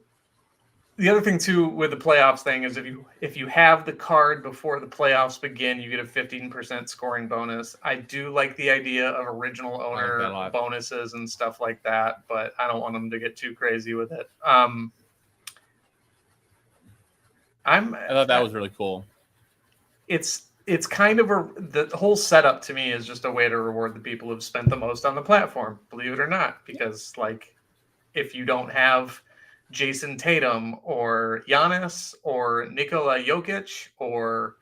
the other thing too with the playoffs thing is if you have the card before the playoffs begin, you get a 15% scoring bonus. I do like the idea of original owner bonuses and stuff like that, but I don't want them to get too crazy with it. I thought that was really cool. It's kind of the whole setup to me is just a way to reward the people who've spent the most on the platform, believe it or not, because like if you don't have Jason Tatum or Giannis or Nikola Jokic or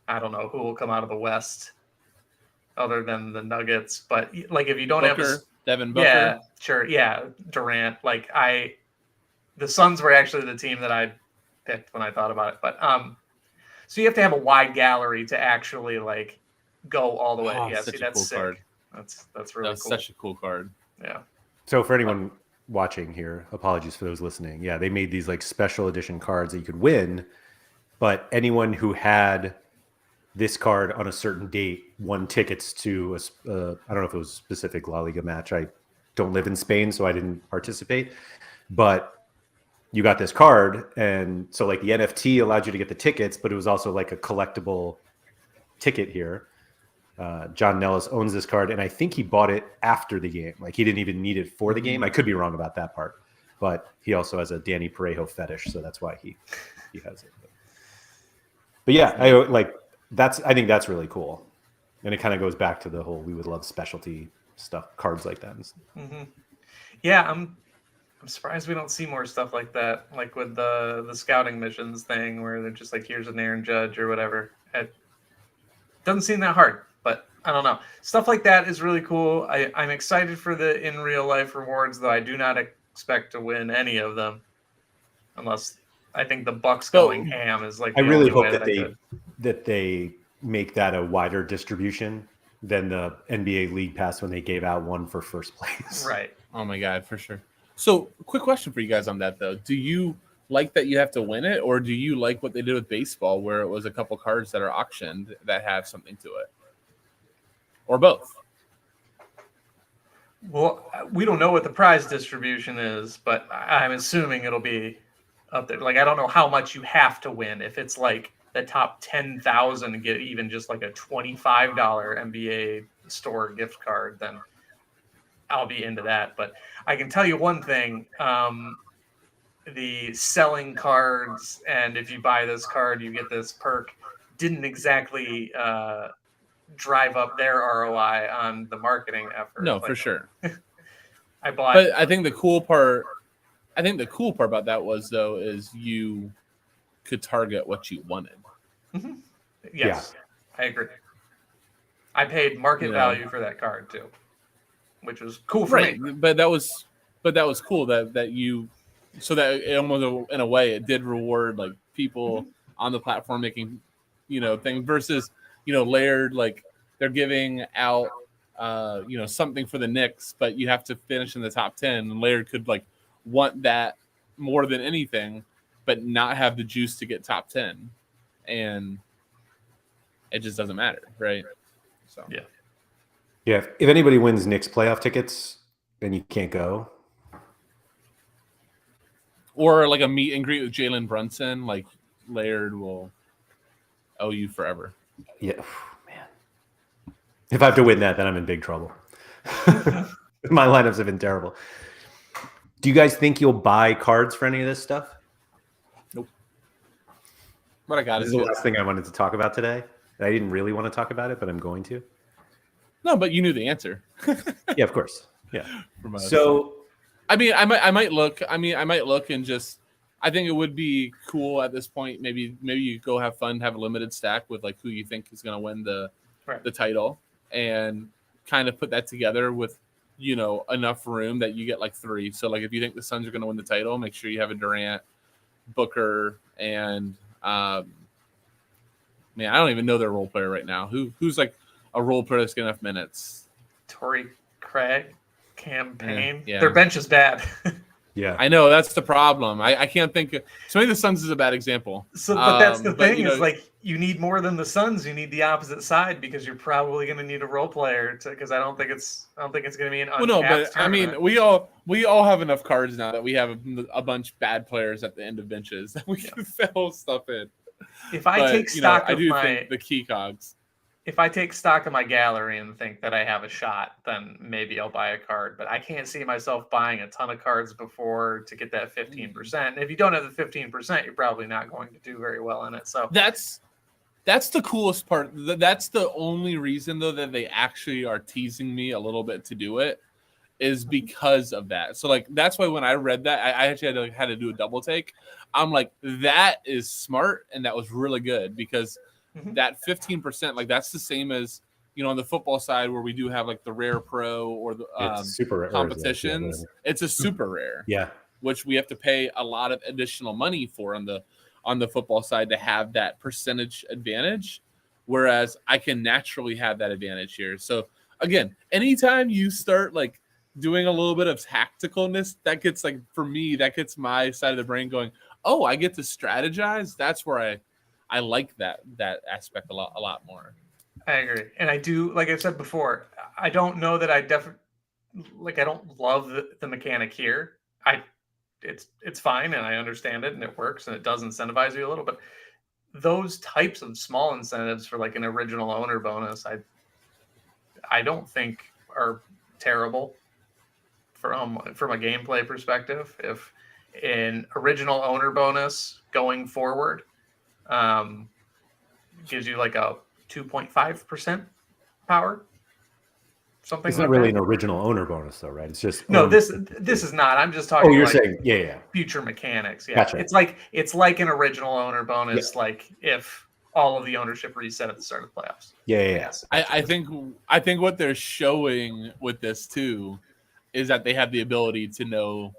I don't know who will come out of the West other than the Nuggets, but like if you don't have Devin Booker, yeah, sure, yeah, Durant, like the Suns were actually the team that I picked when I thought about it, but so you have to have a wide gallery to actually like go all the way. Yeah, see, that's cool sick. Card. That's really cool. Such a cool card. Yeah. So for anyone watching here, apologies for those listening. Yeah, they made these like special edition cards that you could win, but anyone who had this card on a certain date won tickets to I don't know if it was a specific La Liga match. I don't live in Spain, so I didn't participate, but you got this card, and so like the NFT allowed you to get the tickets, but it was also like a collectible ticket here. John Nellis owns this card, and I think he bought it after the game. Like he didn't even need it for the game. I could be wrong about that part, but he also has a Danny Parejo fetish, so that's why he has it. But yeah, I think that's really cool, and it kind of goes back to the whole we would love specialty stuff, cards like that. Mm-hmm. Yeah, I'm surprised we don't see more stuff like that, like with the scouting missions thing where they're just like, here's an Aaron Judge or whatever. It doesn't seem that hard, but I don't know. Stuff like that is really cool. I'm excited for the in real life rewards, though I do not expect to win any of them unless I think the Bucks going ham is like. I really hope that they make that a wider distribution than the NBA League Pass when they gave out one for first place. Right. Oh my God, for sure. So, quick question for you guys on that, though. Do you like that you have to win it, or do you like what they did with baseball where it was a couple cards that are auctioned that have something to it? Or both? Well, we don't know what the prize distribution is, but I'm assuming it'll be up there. Like, I don't know how much you have to win. If it's like the top 10,000 get even just like a $25 NBA store gift card, then I'll be into that. But I can tell you one thing. The selling cards, and if you buy this card, you get this perk, didn't exactly drive up their ROI on the marketing effort. No, for sure. I bought. But I think the cool part about that was though is you could target what you wanted. Mm-hmm. Yes, I agree. I paid market value for that card too, which was cool for me. But that was cool that you, so that it almost in a way it did reward like people on the platform making, things versus, Laird, like they're giving out, something for the Knicks, but you have to finish in the top 10. And Laird could like want that more than anything, but not have the juice to get top 10. And it just doesn't matter. Right. So, yeah. If anybody wins Knicks playoff tickets, then you can't go. Or like a meet and greet with Jalen Brunson, like Laird will owe you forever. Yeah, man. If I have to win that, then I'm in big trouble. My lineups have been terrible. Do you guys think you'll buy cards for any of this stuff? Nope. What I got this is the last thing I wanted to talk about today. I didn't really want to talk about it, but I'm going to. No, but you knew the answer. Yeah, of course. Yeah. So, I mean, I might look and just. I think it would be cool at this point. Maybe you go have fun, have a limited stack with like who you think is going to win the title, and kind of put that together with enough room that you get like 3. So like if you think the Suns are going to win the title, make sure you have a Durant, Booker, and man, I don't even know their role player right now. Who's like a role player that's getting enough minutes? Torrey Craig, campaign. Yeah. Their bench is bad. Yeah, I know that's the problem. I can't think of, so maybe the Suns is a bad example. So, but that's the thing is like you need more than the Suns. You need the opposite side because you're probably going to need a role player because I don't think it's going to be an uncapped tournament. I mean we all have enough cards now that we have a bunch bad players at the end of benches that we can fill stuff in. If I take stock of think the key cogs. If I take stock of my gallery and think that I have a shot, then maybe I'll buy a card. But I can't see myself buying a ton of cards before to get that 15%. And if you don't have the 15%, you're probably not going to do very well in it. So that's the coolest part. That's the only reason, though, that they actually are teasing me a little bit to do it is because of that. So, like, that's why when I read that, I actually had to do a double take. I'm like, that is smart, and that was really good because – that 15%, like that's the same as on the football side where we do have like the rare pro or the super rare competitions. It's a super rare, which we have to pay a lot of additional money for on the football side to have that percentage advantage. Whereas I can naturally have that advantage here. So again, anytime you start like doing a little bit of tacticalness, that gets like for me, that gets my side of the brain going, oh, I get to strategize. That's where I like that aspect a lot more. I agree. And I do, like I said before, I don't know that I don't love the mechanic here. It's fine and I understand it and it works and it does incentivize you a little, but those types of small incentives for like an original owner bonus, I don't think are terrible from a gameplay perspective. If an original owner bonus going forward gives you like a 2.5% power. Something. It's not really an original owner bonus, though, right? It's just this is not. I'm just talking. Oh, you're saying future mechanics. Yeah, gotcha. It's like an original owner bonus. Yeah. Like if all of the ownership reset at the start of the playoffs. Yeah. I think what they're showing with this too is that they have the ability to know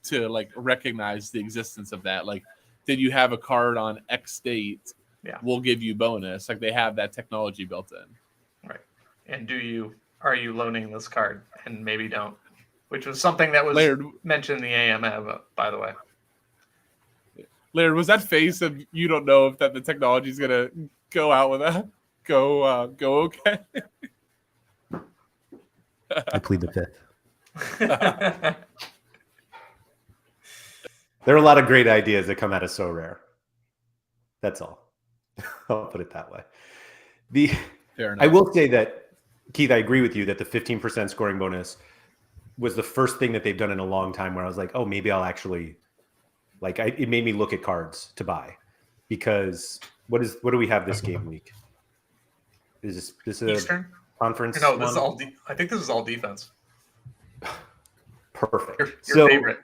to like recognize the existence of that. Like, did you have a card on X date? Yeah, we'll give you bonus. Like they have that technology built in. Right. And are you loaning this card? And maybe don't. Which was something that was Laird, mentioned in the AMA, by the way. Laird, was that face of you don't know if that the technology is gonna go out with that? Go okay. I plead the fifth. There are a lot of great ideas that come out of Sorare. That's all. I'll put it that way. Fair enough. I will say that, Keith, I agree with you that the 15% scoring bonus was the first thing that they've done in a long time where I was like, oh, maybe I'll actually, it made me look at cards to buy. Because what do we have this game week? Is this a Eastern conference? No, this is all. I think this is all defense. Perfect. Your favorite.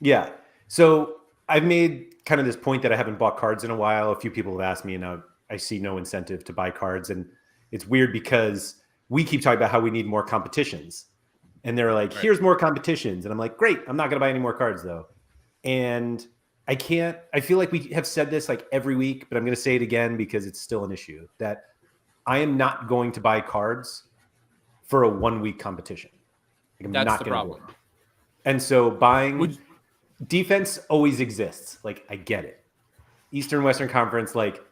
Yeah. So I've made kind of this point that I haven't bought cards in a while. A few people have asked me, and I see no incentive to buy cards. And it's weird because we keep talking about how we need more competitions. And they're like, here's more competitions. And I'm like, great. I'm not going to buy any more cards, though. And I feel like we have said this like every week, but I'm going to say it again because it's still an issue that I am not going to buy cards for a 1 week competition. Like, That's the problem. And so buying defense always exists. Like, I get it. Eastern Western Conference, like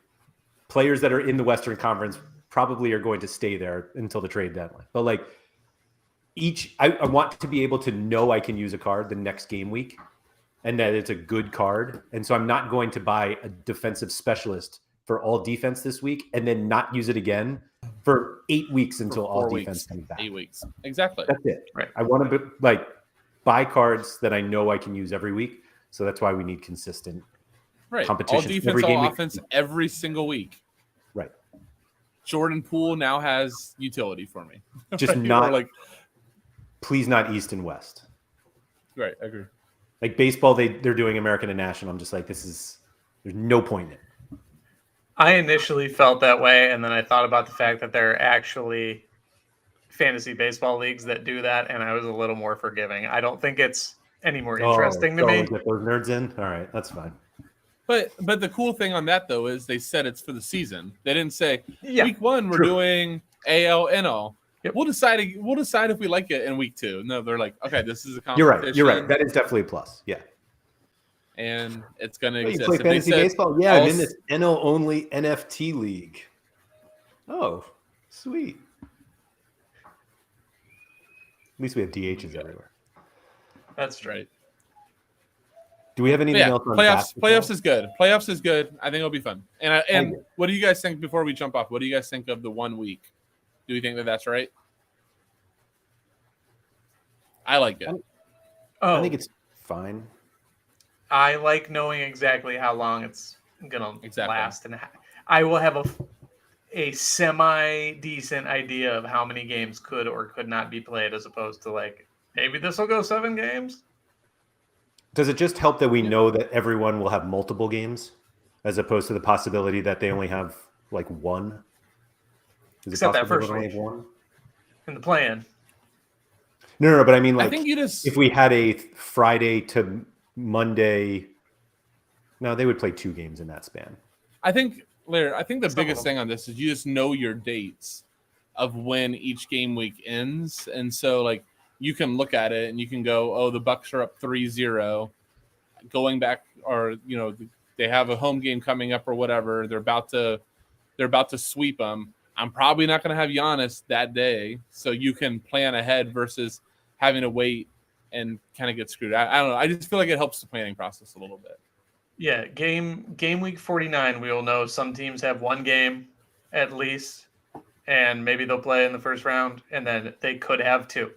players that are in the Western Conference probably are going to stay there until the trade deadline. But like I want to be able to know I can use a card the next game week and that it's a good card. And so I'm not going to buy a defensive specialist for all defense this week and then not use it again for 8 weeks until all defense comes back. 8 weeks. Exactly. That's it. Right. I want to buy cards that I know I can use every week. So that's why we need consistent competition. All defense, all offense every single week. Right. Jordan Poole now has utility for me. Just not please not East and West. Right. I agree. Like baseball, they're doing American and National. I'm just like, there's no point in it. I initially felt that way, and then I thought about the fact that there are actually fantasy baseball leagues that do that, and I was a little more forgiving. I don't think it's any more interesting to me. Get those nerds in? All right, that's fine. But the cool thing on that though is they said it's for the season. They didn't say week 1 we're doing AL NL. Yep. We'll decide if we like it in week 2. No, they're like, okay, this is a competition. You're right. That is definitely a plus. Yeah. And it's going to exist. You play fantasy baseball? Yeah, I'm in this NL only NFT league. Oh, sweet. At least we have DHs everywhere. That's right. Do we have anything else on basketball? Playoffs is good. Playoffs is good. I think it'll be fun. And what do you guys think before we jump off? What do you guys think of the 1 week? Do you think that that's right? I like it. I think it's fine. I like knowing exactly how long it's gonna last, and I will have a semi-decent idea of how many games could or could not be played, as opposed to like maybe this will go 7 games. Does it just help that we know that everyone will have multiple games, as opposed to the possibility that they only have like one? Except that first week in the play-in. No, but I mean, like, I think if we had a Friday to Monday, no, they would play 2 games in that span. I think, Laird, the biggest thing on this is you just know your dates of when each game week ends. And so, like, you can look at it and you can go, oh, the Bucks are up 3-0 going back, or, you know, they have a home game coming up or whatever. They're about to sweep them. I'm probably not going to have Giannis that day, so you can plan ahead versus having to wait and kind of get screwed. I don't know. I just feel like it helps the planning process a little bit. Yeah, game week 49, we will know some teams have 1 game at least, and maybe they'll play in the first round, and then they could have 2.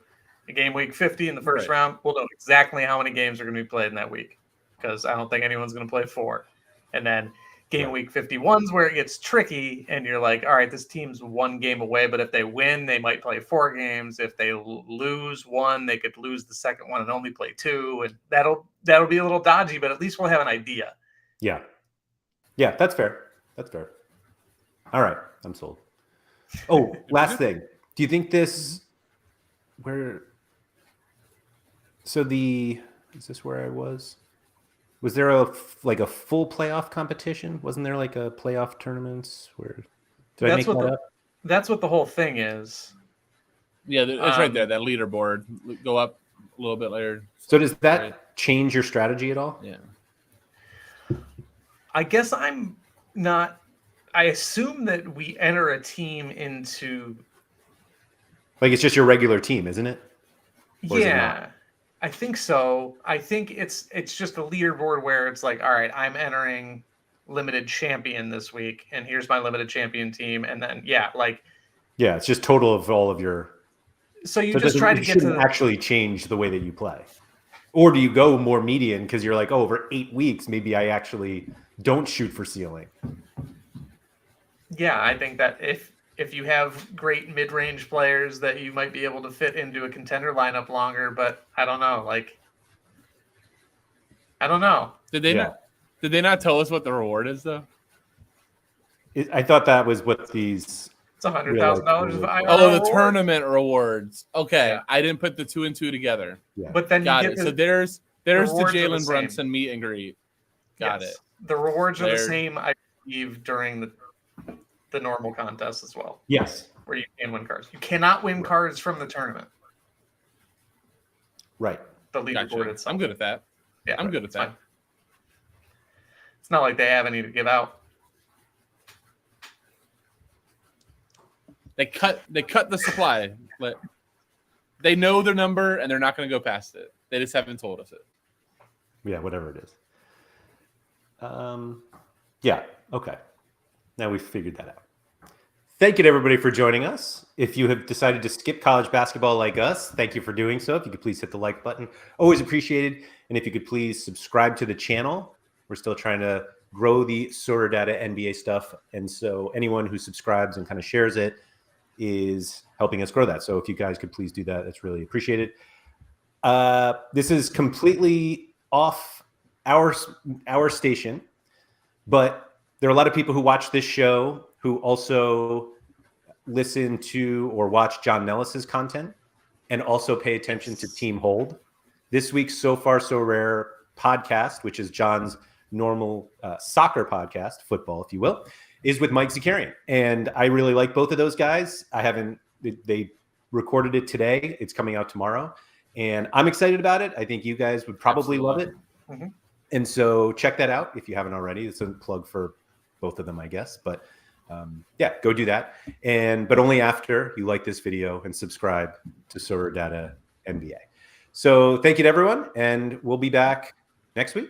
Game week 50 in the first round, we'll know exactly how many games are going to be played in that week, because I don't think anyone's going to play 4. And then game week 51's where it gets tricky, and you're like, all right, this team's 1 game away, but if they win, they might play 4 games. If they lose 1, they could lose the second one and only play 2, and that'll be a little dodgy, but at least we'll have an idea. Yeah, that's fair. All right, I'm sold. Oh, last thing. Do you think this is this where I was? Was there a full playoff competition? Wasn't there like a playoff tournaments where? Did I make that up? That's what the whole thing is. Yeah, it's right there. That leaderboard. Go up a little bit later. So does that change your strategy at all? Yeah. I guess I'm not. I assume that we enter a team into. Like it's just your regular team, isn't it? Or is it not? Yeah, I think so. I think it's just a leaderboard where it's like, all right, I'm entering limited champion this week, and here's my limited champion team, and then yeah, like Yeah, it's just total of all of your. so you So just try to it get to shouldn't the actually change the way that you play. Or do you go more median because you're like, oh, over 8 weeks, maybe I actually don't shoot for ceiling? yeah. I think that if you have great mid-range players that you might be able to fit into a contender lineup longer, but I don't know, like I don't know. Did they not tell us what the reward is though? I thought that was what these. It's $100,000 of IRL Oh, the reward. tournament rewards. Okay, Yeah. I didn't put the 2 and 2 together. Yeah. But then Got you it. get So there's the rewards are the Jalen same. Brunson meet and greet. Got it. The rewards are the Laird. same, I believe, during the normal contest as well, Yes. where you can win cards. You cannot win cards from the tournament. Right. The leaderboard Gotcha. itself. I'm good at that. Yeah, I'm good at it's that. fine. It's not like they have any to give out. They cut the supply. They know their number and they're not going to go past it. They just haven't told us it. Yeah, whatever it is. Yeah. Okay. Now we've figured that out. Thank you to everybody for joining us. If you have decided to skip college basketball like us, thank you for doing so. If you could please hit the like button, always appreciated. And if you could please subscribe to the channel. We're still trying to grow the SorareData NBA stuff. And so anyone who subscribes and kind of shares it is helping us grow that. So if you guys could please do that, that's really appreciated. This is completely off our station, but there are a lot of people who watch this show who also listen to or watch John Nellis's content and also pay attention to Team Hold. This week's So Far So Rare podcast, which is John's normal soccer podcast, football, if you will, is with Mike Zakarian. And I really like both of those guys. They recorded it today. It's coming out tomorrow. And I'm excited about it. I think you guys would probably love it. Mm-hmm. And so check that out if you haven't already. It's a plug for both of them, I guess. But yeah, go do that. But only after you like this video and subscribe to SorareData NBA. So thank you to everyone. And we'll be back next week.